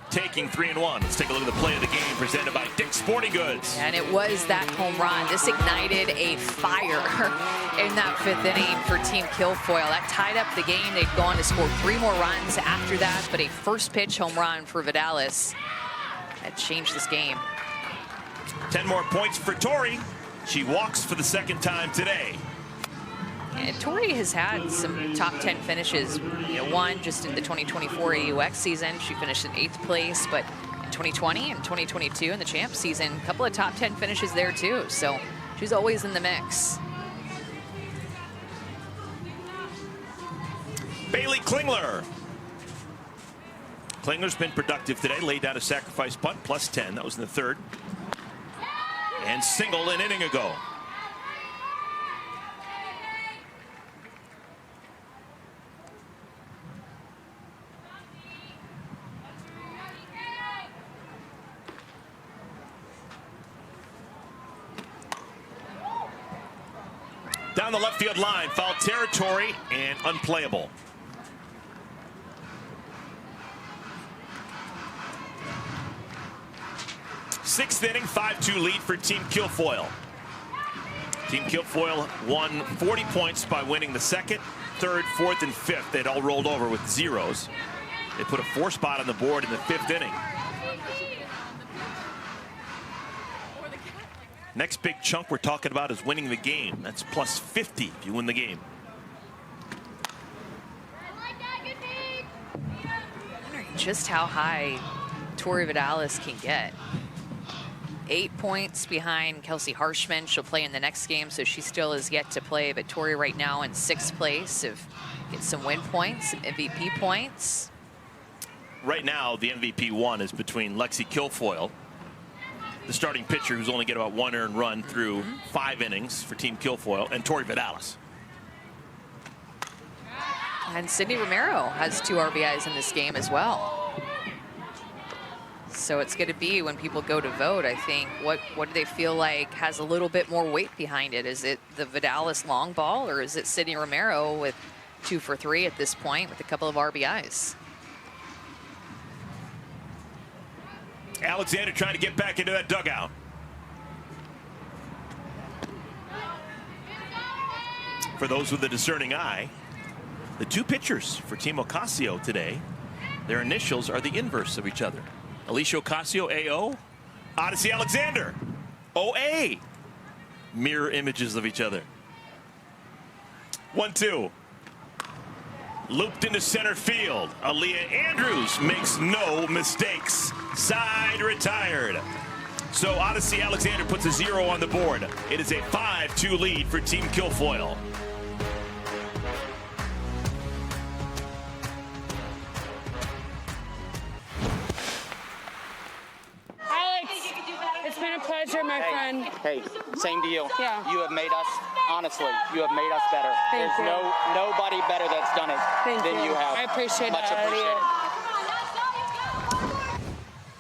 S1: Taking 3-1. Let's take a look at the play of the game presented by Dick's Sporting Goods.
S2: And it was that home run. This ignited a fire in that 5th inning for Team Kilfoyle. That tied up the game. They'd gone to score 3 more runs after that, but a first pitch home run for Vidalis that changed this game.
S1: 10 more points for Tori. She walks for the 2nd time today.
S2: And Tori has had some top 10 finishes. You know, one just in the 2024 AUX season. She finished in 8th place, but in 2020 and 2022 in the champ season, a couple of top 10 finishes there too. So she's always in the mix.
S1: Bailey Klingler. Klingler's been productive today. Laid down a sacrifice punt, +10. That was in the 3rd. And singled an inning ago. Down the left field line, foul territory and unplayable. Sixth inning, 5-2 lead for Team Kilfoyle. Team Kilfoyle won 40 points by winning the second, third, fourth, and fifth. They'd all rolled over with zeros. They put a 4 spot on the board in the 5th inning. Next big chunk we're talking about is winning the game. That's plus 50 if you win the game.
S2: I'm wondering just how high Tori Vidalis can get. 8 points behind Kelsey Harshman. She'll play in the next game, so she still is yet to play. But Tori right now in 6th place. If get some win points, some MVP points.
S1: Right now, the MVP one is between Lexi Kilfoyle, the starting pitcher who's only get about 1 earned run through 5 innings for Team Kilfoyle, and Tori Vidalis.
S2: And Sydney Romero has 2 RBIs in this game as well. So it's going to be, when people go to vote, I think, what do they feel like has a little bit more weight behind it? Is it the Vidalis long ball, or is it Sydney Romero with 2 for 3 at this point with a couple of RBIs?
S1: Alexander trying to get back into that dugout. For those with a discerning eye, the 2 pitchers for Team Ocasio today, their initials are the inverse of each other. Alicia Ocasio, AO. Odyssey Alexander, OA. Mirror images of each other. 1-2. Looped into center field. Aaliyah Andrews makes no mistakes. Side retired. So Odyssey Alexander puts a 0 on the board. It is a 5-2 lead for Team Kilfoyle.
S6: Alex, it's been a pleasure, my friend.
S10: Hey, same deal.
S6: Yeah.
S10: You have made us, honestly, you have made us better.
S6: Thank
S10: There's
S6: you.
S10: nobody better that's done it than you have.
S6: I appreciate
S10: Much
S6: that.
S10: appreciated.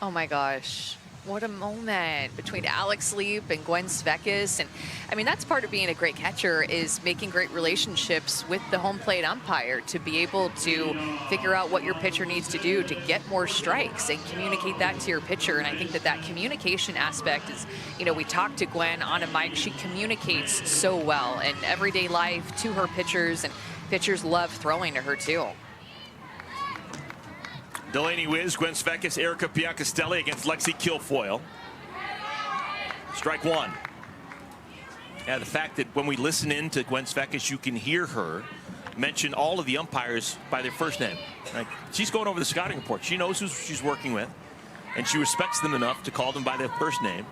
S2: Oh my gosh. What a moment between Alex Leap and Gwen Svekis. And I mean, that's part of being a great catcher, is making great relationships with the home plate umpire to be able to figure out what your pitcher needs to do to get more strikes and communicate that to your pitcher. And I think that that communication aspect is, you know, we talked to Gwen on a mic. She communicates so well in everyday life to her pitchers, and pitchers love throwing to her too.
S1: Delaney Wiz, Gwen Svekis, Erica Piacastelli against Lexi Kilfoyle. Strike 1. Yeah, the fact that when we listen in to Gwen Svekis, you can hear her mention all of the umpires by their first name. Like, she's going over the scouting report. She knows who she's working with, and she respects them enough to call them by their first name.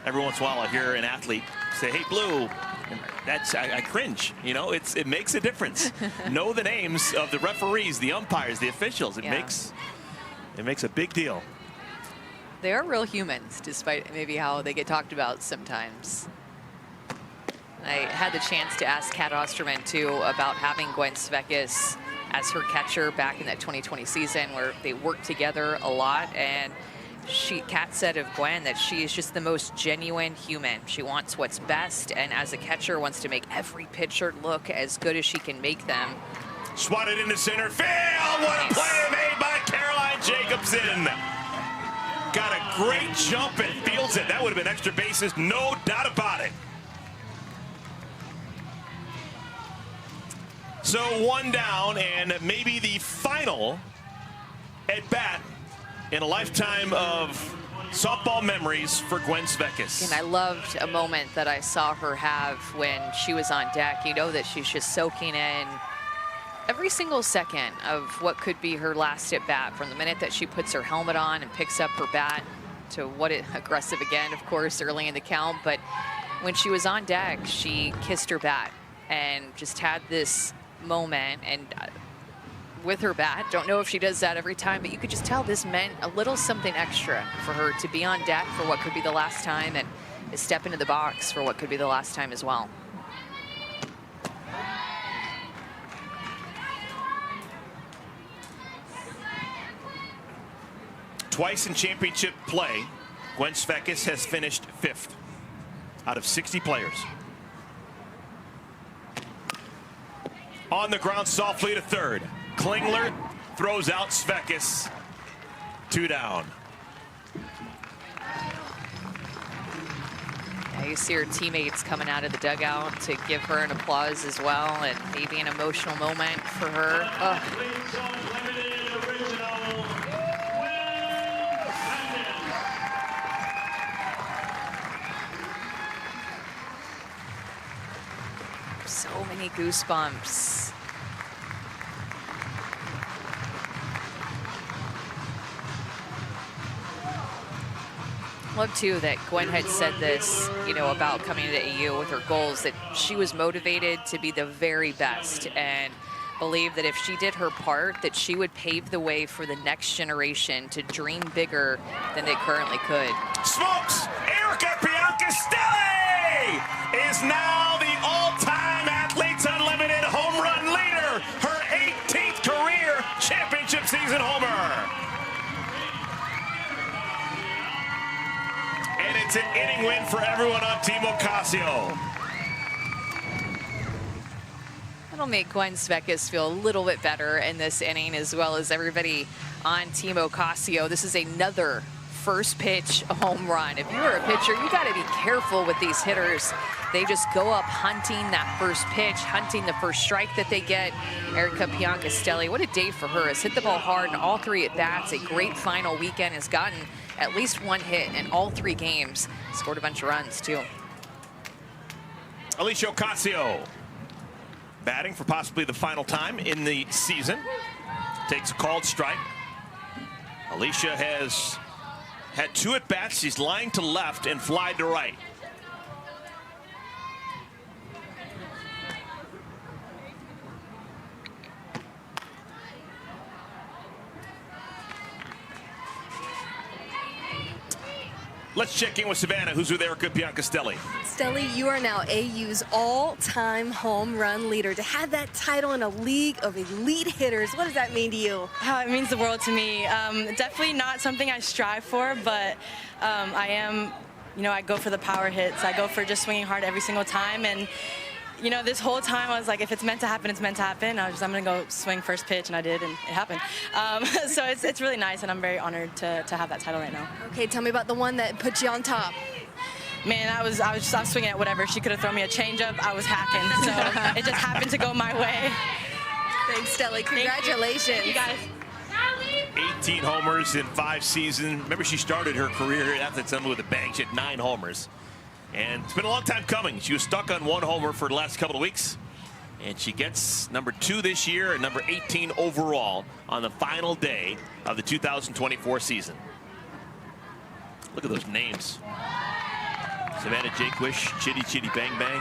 S1: Every once in a while, I hear an athlete say, "Hey, Blue." And that's, I cringe. You know, it makes a difference. Know the names of the referees, the umpires, the officials. It makes a big deal.
S2: They are real humans, despite maybe how they get talked about sometimes. I had the chance to ask Kat Osterman, too, about having Gwen Svekis as her catcher back in that 2020 season, where they worked together a lot. And Kat said of Gwen that she is just the most genuine human. She wants what's best, and as a catcher, wants to make every pitcher look as good as she can make them.
S1: Swatted into center field. What a play made by Caroline Jacobson. Got a great jump and fields it. That would have been extra bases, no doubt about it. So 1 down, and maybe the final at bat in a lifetime of softball memories for Gwen Svekis.
S2: And I loved a moment that I saw her have when she was on deck. You know that she's just soaking in every single second of what could be her last at bat, from the minute that she puts her helmet on and picks up her bat to what it aggressive again, of course, early in the count. But when she was on deck, she kissed her bat and just had this moment, and with her bat, don't know if she does that every time, but you could just tell this meant a little something extra for her to be on deck for what could be the last time, and step into the box for what could be the last time as well.
S1: Twice in championship play Gwen Svekis has finished 5th out of 60 players. On the ground, softly to third. Klingler throws out Svekis. 2 down.
S2: Yeah, you see her teammates coming out of the dugout to give her an applause as well, and maybe an emotional moment for her. So many goosebumps. Love too that Gwen had said this, you know, about coming into AU with her goals, that she was motivated to be the very best and believed that if she did her part, that she would pave the way for the next generation to dream bigger than they currently could.
S1: Smokes! Erica Biancastelli is now the all-time Athletes Unlimited home run leader. Her 18th career championship season homer. And it's an inning win for everyone on Team Ocasio.
S2: That'll make Gwen Svekis feel a little bit better in this inning, as well as everybody on Team Ocasio. This is another first pitch home run. If you're a pitcher, you got to be careful with these hitters. They just go up hunting that first pitch, hunting the first strike that they get. Erica Biancastelli, what a day for her. Has hit the ball hard in all 3 at-bats. A great final weekend. Has gotten at least 1 hit in all 3 games. Scored a bunch of runs, too.
S1: Alicia Ocasio batting for possibly the final time in the season. Takes a called strike. Alicia has had 2 at-bats. She's lined to left and fly to right. Let's check in with Savannah, who's with Erica Biancastelli.
S4: Stelli, you are now AU's all-time home run leader. To have that title in a league of elite hitters, what does that mean to you?
S11: It means the world to me. Definitely not something I strive for, but I am, you know, I go for the power hits. I go for just swinging hard every single time. And, you know, this whole time I was like, if it's meant to happen, it's meant to happen. I'm going to go swing first pitch, and I did, and it happened. So it's really nice, and I'm very honored to have that title right now.
S4: Okay, tell me about the one that put you on top.
S11: Man, I was swinging at whatever. She could have thrown me a changeup. I was hacking, so it just happened to go my way.
S4: Thanks, Stelli. Congratulations.
S11: You guys.
S1: 18 homers in 5 seasons. Remember, she started her career at Athletes Unlimited with a bang. She had 9 homers. And it's been a long time coming. She was stuck on 1 homer for the last couple of weeks. And she gets number 2 this year and number 18 overall on the final day of the 2024 season. Look at those names. Savannah Jaquish, Chitty Chitty Bang Bang.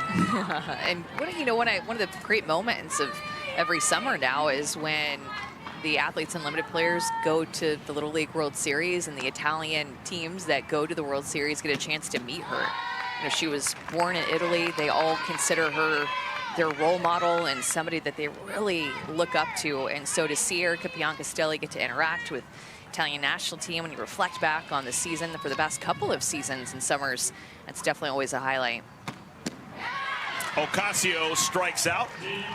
S2: And one of the great moments of every summer now is when the Athletes Unlimited players go to the Little League World Series, and the Italian teams that go to the World Series get a chance to meet her. You know, she was born in Italy. They all consider her their role model and somebody that they really look up to. And so to see Erica Biancastelli get to interact with Italian national team, when you reflect back on the season for the past couple of seasons and summers, that's definitely always a highlight.
S1: Ocasio strikes out,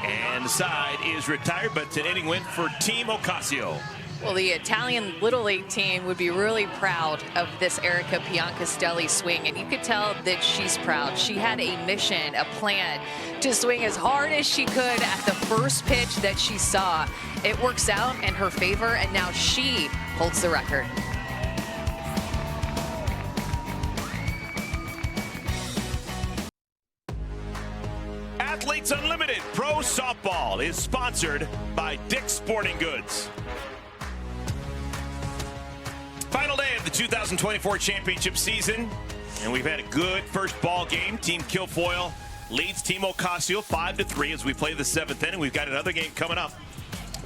S1: and the side is retired, but it's an inning win for Team Ocasio.
S2: Well, the Italian Little League team would be really proud of this Erica Biancastelli swing, and you could tell that she's proud. She had a mission, a plan to swing as hard as she could at the first pitch that she saw. It works out in her favor, and now she holds the record.
S1: Athletes Unlimited Pro Softball is sponsored by Dick's Sporting Goods. Final day of the 2024 championship season, and we've had a good first ball game. Team Kilfoyle leads Team Ocasio 5-3 as we play the 7th inning. We've got another game coming up.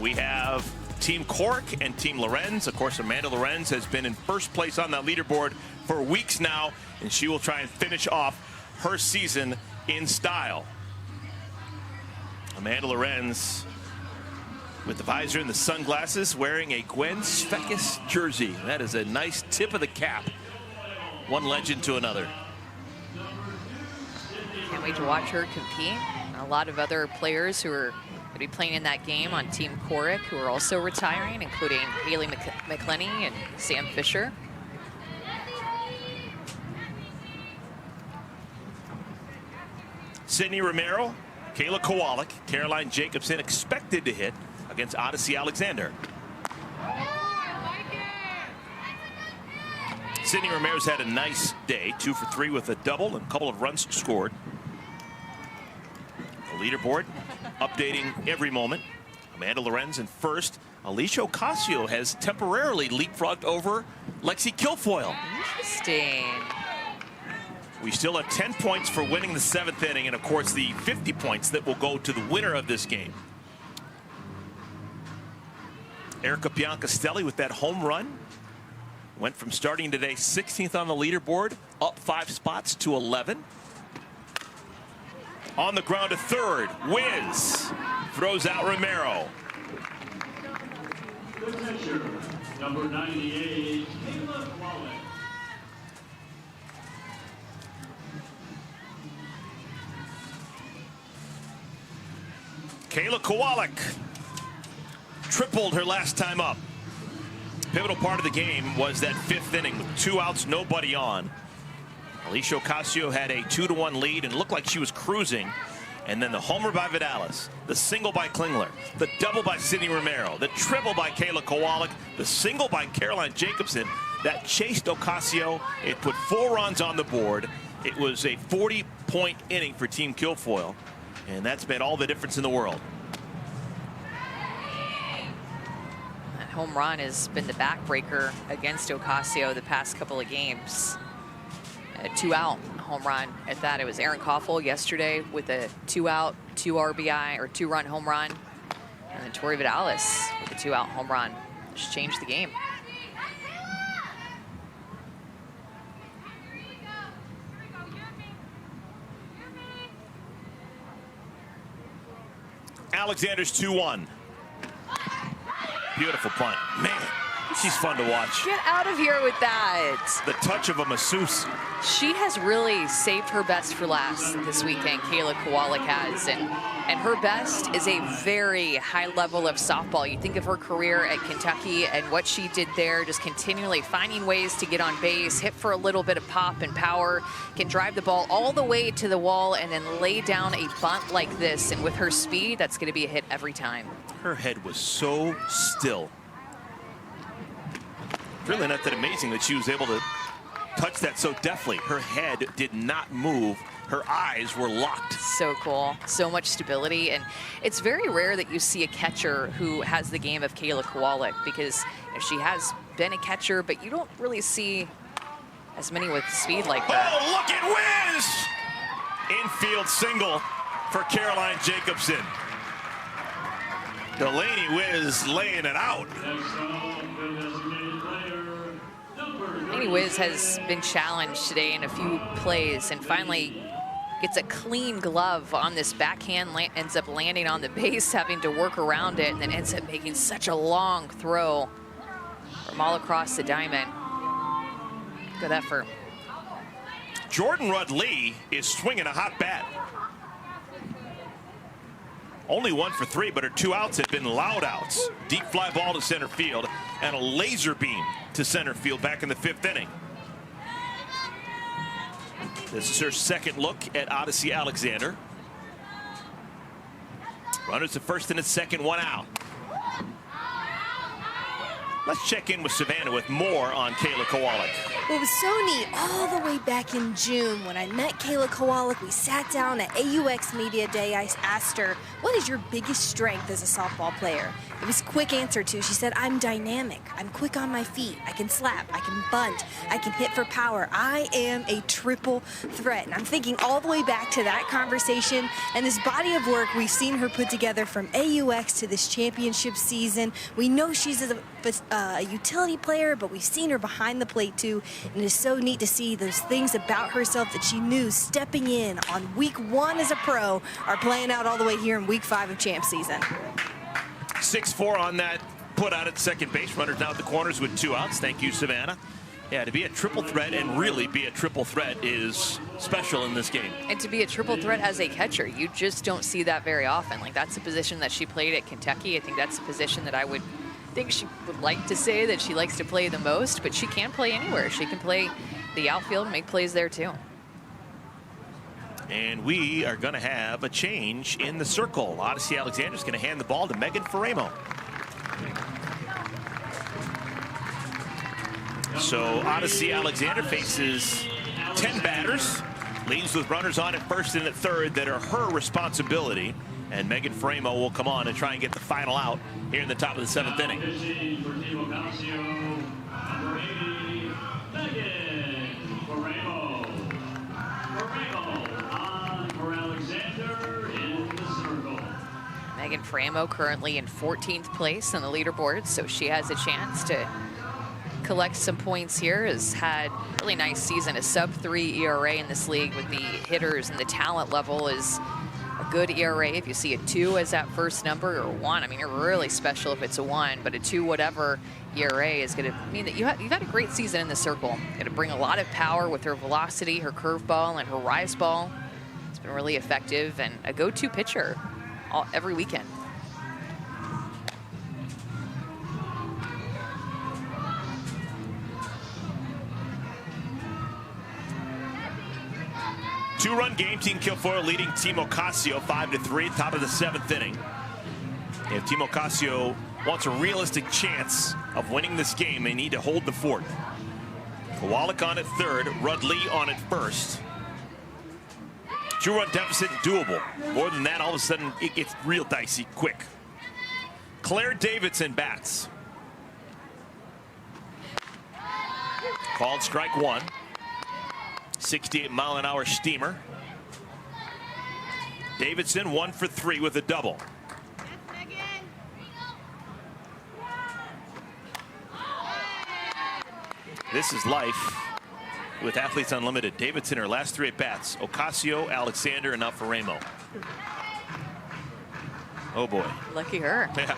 S1: We have Team Cork and Team Lorenz. Of course, Amanda Lorenz has been in first place on that leaderboard for weeks now, and she will try and finish off her season in style. Amanda Lorenz with the visor and the sunglasses, wearing a Gwen Svekis jersey. That is a nice tip of the cap one legend to another.
S2: Can't wait to watch her compete. A lot of other players who are going to be playing in that game on Team Coric who are also retiring, including Haley McClenny and Sam Fisher.
S1: Sydney Romero, Kayla Kowalik, Caroline Jacobson expected to hit against Odyssey Alexander. Sydney Romero's had a nice day, 2 for 3 with a double and a couple of runs scored. The leaderboard updating every moment. Amanda Lorenz in first. Alicia Ocasio has temporarily leapfrogged over Lexi Kilfoyle.
S2: Interesting.
S1: We still have 10 points for winning the 7th inning, and of course the 50 points that will go to the winner of this game. Erica Biancastelli with that home run went from starting today 16th on the leaderboard, up 5 spots to 11. On the ground to third, Wiz throws out Romero.
S12: Number 98, Kayla Kowalik.
S1: Kayla Kowalik tripled her last time up. Pivotal part of the game was that 5th inning with 2 outs, nobody on. Alicia Ocasio had a 2-1 lead and looked like she was cruising. And then the homer by Vidalis, the single by Klingler, the double by Sydney Romero, the triple by Kayla Kowalik, the single by Caroline Jacobson that chased Ocasio. It put 4 runs on the board. It was a 40-point inning for Team Kilfoyle, and that's made all the difference in the world.
S2: That home run has been the backbreaker against Ocasio the past couple of games. A 2-out home run at that. It was Erin Koffel yesterday with a 2-out, 2 RBI or 2-run home run. And then Tori Vidalis with a 2-out home run. Just changed the game.
S1: Alexander's 2-1. Beautiful punt. Man, she's fun to watch.
S2: Get out of here with that.
S1: The touch of a masseuse.
S2: She has really saved her best for last this weekend, Kayla Kowalik has. And her best is a very high level of softball. You think of her career at Kentucky and what she did there, just continually finding ways to get on base, hit for a little bit of pop and power, can drive the ball all the way to the wall and then lay down a bunt like this. And with her speed, that's going to be a hit every time.
S1: Her head was so still. Really not that amazing that she was able to touch that so deftly. Her head did not move. Her eyes were locked.
S2: So cool. So much stability. And it's very rare that you see a catcher who has the game of Kayla Kowalik, because she has been a catcher, but you don't really see as many with speed like that.
S1: Oh, look at Wiz! Infield single for Caroline Jacobson. Delaney Wiz laying it out.
S2: Delaney Wiz has been challenged today in a few plays and finally gets a clean glove on this backhand, ends up landing on the base, having to work around it, and then ends up making such a long throw from all across the diamond. Good effort.
S1: Jordan Rudd-Lee is swinging a hot bat. Only 1 for 3, but her 2 outs have been loud outs. Deep fly ball to center field and a laser beam to center field back in the 5th inning. This is her 2nd look at Odyssey Alexander. Runners at first and at second, 1 out. Let's check in with Savannah with more on Kayla Kowalik.
S4: Well, it was so neat all the way back in June when I met Kayla Kowalik. We sat down at AUX Media Day. I asked her, what is your biggest strength as a softball player? It was a quick answer too. She said, I'm dynamic. I'm quick on my feet. I can slap. I can bunt. I can hit for power. I am a triple threat. And I'm thinking all the way back to that conversation and this body of work we've seen her put together from AUX to this championship season. We know she's a utility player, but we've seen her behind the plate too. And it is so neat to see those things about herself that she knew stepping in on week 1 as a pro are playing out all the way here in week 5 of champ season.
S1: 6-4 on that put out at second base. Runners now at the corners with 2 outs. Thank you, Savannah. Yeah, to be a triple threat and really be a triple threat is special in this game.
S2: And to be a triple threat as a catcher, you just don't see that very often. Like, that's a position that she played at Kentucky. I think that's a position that I would think she would like to say that she likes to play the most, but she can play anywhere. She can play the outfield and make plays there too.
S1: And we are going to have a change in the circle. Odyssey Alexander's going to hand the ball to Megan Faremo. So Odyssey Alexander faces 10 batters, leaves with runners on at first and at third that are her responsibility. And Megan Faremo will come on and try and get the final out here in the top of the 7th inning.
S12: For Team Ocasio, number 80, Megan Faremo. Faremo on for Alexander in the circle.
S2: Megan Faremo currently in 14th place on the leaderboard, so she has a chance to collect some points here. Has had a really nice season, a sub-3 ERA in this league with the hitters, and the talent level is a good ERA. If you see a 2 as that first number, or 1, I mean, you're really special if it's a 1, but a 2 whatever ERA is going to mean that you've had a great season in the circle. Going to bring a lot of power with her velocity, her curveball, and her rise ball. It's been really effective and a go-to pitcher every weekend.
S1: Two-run game, Team Kilfoyle leading Team Ocasio 5-3, top of the 7th inning. If Team Ocasio wants a realistic chance of winning this game, they need to hold the fort. Kowalik on at third, Rudley on at first. Two-run deficit doable. More than that, all of a sudden, it gets real dicey quick. Claire Davidson bats. Called strike 1. 68-mile-an-hour steamer. Davidson 1 for 3 with a double. This is life with Athletes Unlimited. Davidson, her last 3 at-bats. Ocasio, Alexander, and now Faremo. Oh, boy.
S2: Lucky her.
S1: Yeah.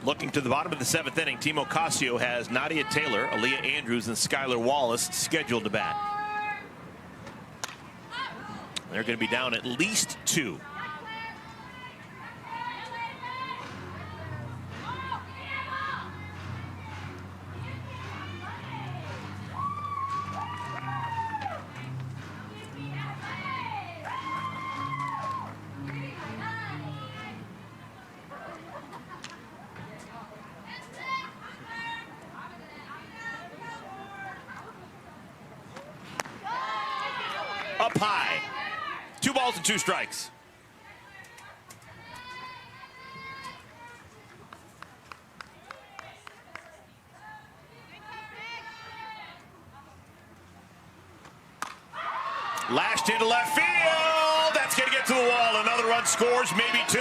S1: Looking to the bottom of the 7th inning, Team Ocasio has Nadia Taylor, Aaliyah Andrews, and Skylar Wallace scheduled to bat. They're going to be down at least 2. Up high. 2 balls and 2 strikes. Lashed into left field. That's going to get to the wall. Another run scores, maybe 2.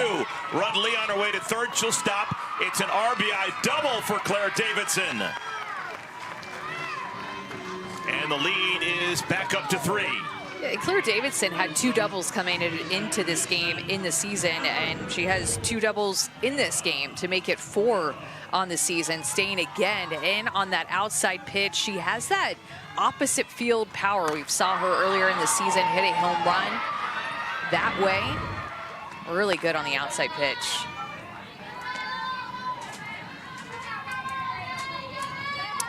S1: Rudley on her way to third. She'll stop. It's an RBI double for Claire Davidson. And the lead is back up to 3.
S2: Claire Davidson had 2 doubles coming into this game in the season, and she has 2 doubles in this game to make it 4 on the season, staying again in on that outside pitch. She has that opposite field power. We saw her earlier in the season hit a home run that way. Really good on the outside pitch.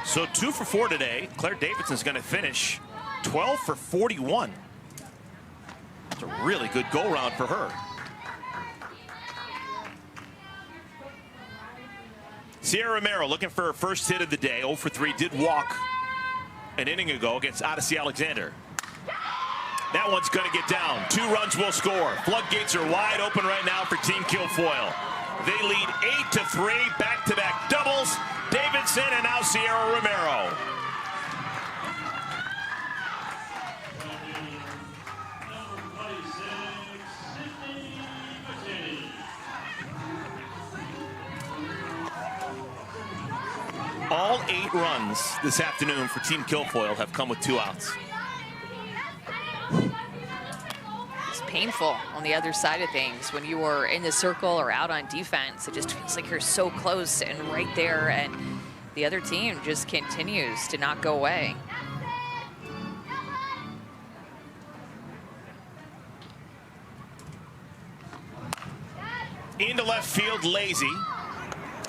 S1: So 2 for 4 today. Claire Davidson's going to finish 12 for 41. It's a really good go-round for her. Sierra Romero looking for her first hit of the day. 0 for 3, did walk an inning ago against Odyssey Alexander. That one's going to get down. 2 runs will score. Floodgates are wide open right now for Team Kilfoyle. They lead 8-3, back-to-back doubles. Davidson and now Sierra Romero. All 8 runs this afternoon for Team Kilfoyle have come with 2 outs.
S2: It's painful on the other side of things when you are in the circle or out on defense. It just feels like you're so close and right there, and the other team just continues to not go away.
S1: Into left field, Lazy.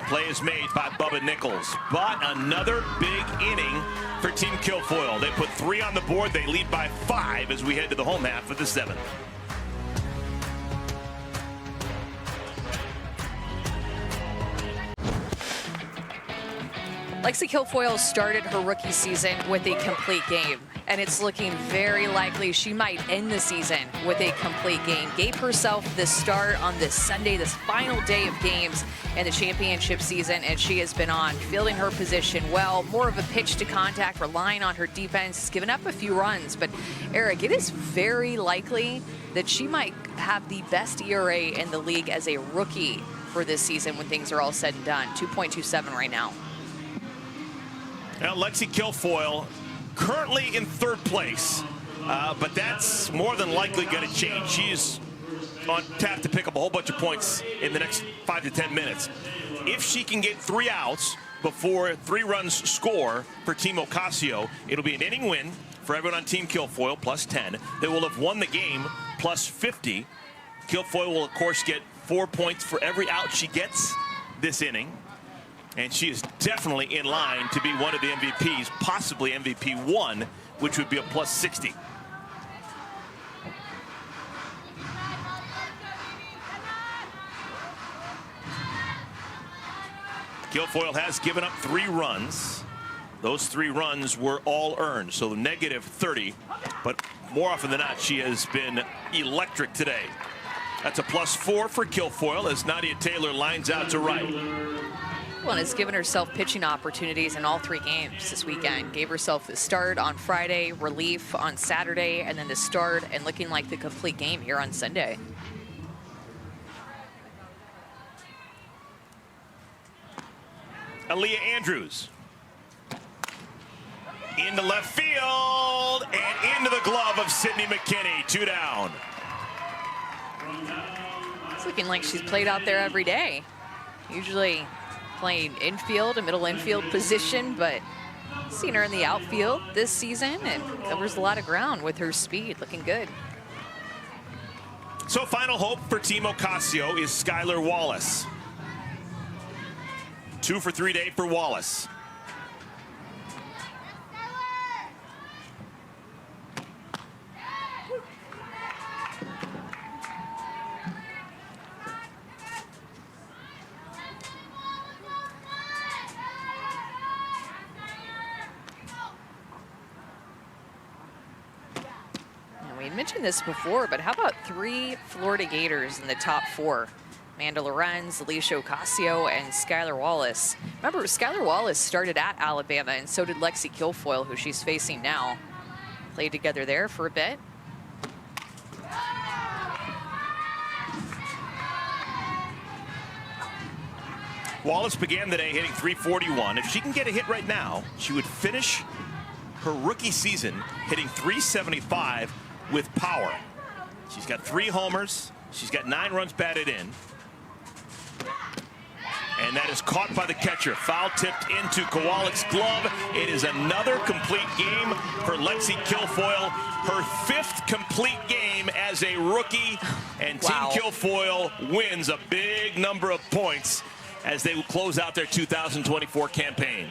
S1: Play is made by Bubba Nichols. But another big inning for Team Kilfoyle. They put 3 on the board. They lead by 5 as we head to the home half of the 7th.
S2: Lexi Kilfoyle started her rookie season with a complete game, and it's looking very likely she might end the season with a complete game. Gave herself the start on this Sunday, this final day of games in the championship season, and she has been on, fielding her position well, more of a pitch to contact, relying on her defense. Has given up a few runs, but Eric, it is very likely that she might have the best ERA in the league as a rookie for this season when things are all said and done. 2.27 right now.
S1: Now, Lexi Kilfoyle currently in 3rd place, but that's more than likely going to change. She's on tap to pick up a whole bunch of points in the next 5 to 10 minutes. If she can get 3 outs before 3 runs score for Team Ocasio, it'll be an inning win for everyone on Team Kilfoyle, plus 10. They will have won the game, plus 50. Kilfoyle will, of course, get 4 points for every out she gets this inning. And she is definitely in line to be one of the MVPs, possibly MVP 1, which would be a plus 60. Kilfoyle has given up 3 runs. Those 3 runs were all earned, so negative 30. But more often than not, she has been electric today. That's a plus 4 for Kilfoyle as Nadia Taylor lines out to right.
S2: Well, and has given herself pitching opportunities in all 3 games this weekend. Gave herself the start on Friday, relief on Saturday, and then the start and looking like the complete game here on Sunday.
S1: Aaliyah Andrews. Into left field and into the glove of Sydney McKinney. 2 down.
S2: It's looking like she's played out there every day. Usually playing infield, a middle infield position, but seen her in the outfield this season and covers a lot of ground with her speed. Looking good.
S1: So final hope for Team Ocasio is Skylar Wallace. 2 for 3 day for Wallace.
S2: We mentioned this before, but how about 3 Florida Gators in the top 4? Amanda Lorenz, Alicia Ocasio, and Skylar Wallace. Remember, Skylar Wallace started at Alabama, and so did Lexi Kilfoyle, who she's facing now. Played together there for a bit.
S1: Wallace began the day hitting .341. If she can get a hit right now, she would finish her rookie season hitting .375 with power. She's got 3 homers. She's got 9 runs batted in. And that is caught by the catcher. Foul tipped into Kowalik's glove. It is another complete game for Lexi Kilfoyle. Her 5th complete game as a rookie. And
S2: Wow.
S1: Team Kilfoyle wins a big number of points as they will close out their 2024 campaign.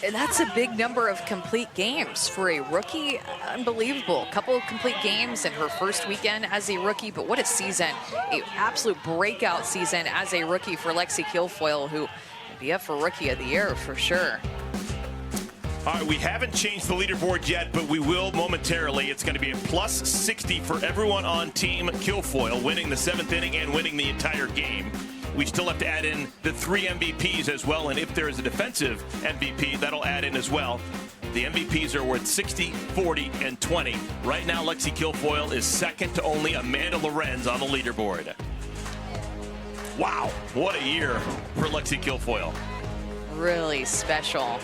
S2: And that's a big number of complete games for a rookie. Unbelievable. A couple of complete games in her first weekend as a rookie, but what a season. An absolute breakout season as a rookie for Lexi Kilfoyle, who will be up for Rookie of the Year for sure.
S1: All right, we haven't changed the leaderboard yet, but we will momentarily. It's going to be a plus 60 for everyone on Team Kilfoyle, winning the 7th inning and winning the entire game. We still have to add in the 3 MVPs as well, and if there is a defensive MVP, that'll add in as well. The MVPs are worth 60, 40, and 20. Right now, Lexi Kilfoyle is second to only Amanda Lorenz on the leaderboard. Wow, what a year for Lexi Kilfoyle.
S2: really special.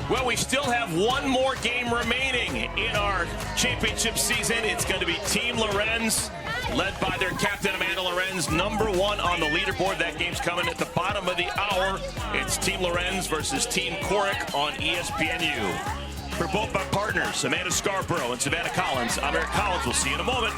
S1: Well, we still have one more game remaining in our championship season. It's going to be Team Lorenz, led by their captain Amanda Lorenz, #1 on the leaderboard. That game's coming at the bottom of the hour. It's Team Lorenz versus Team Corrick on ESPNU. For both my partners, Amanda Scarborough and Savannah Collins, I'm Eric Collins. We'll see you in a moment.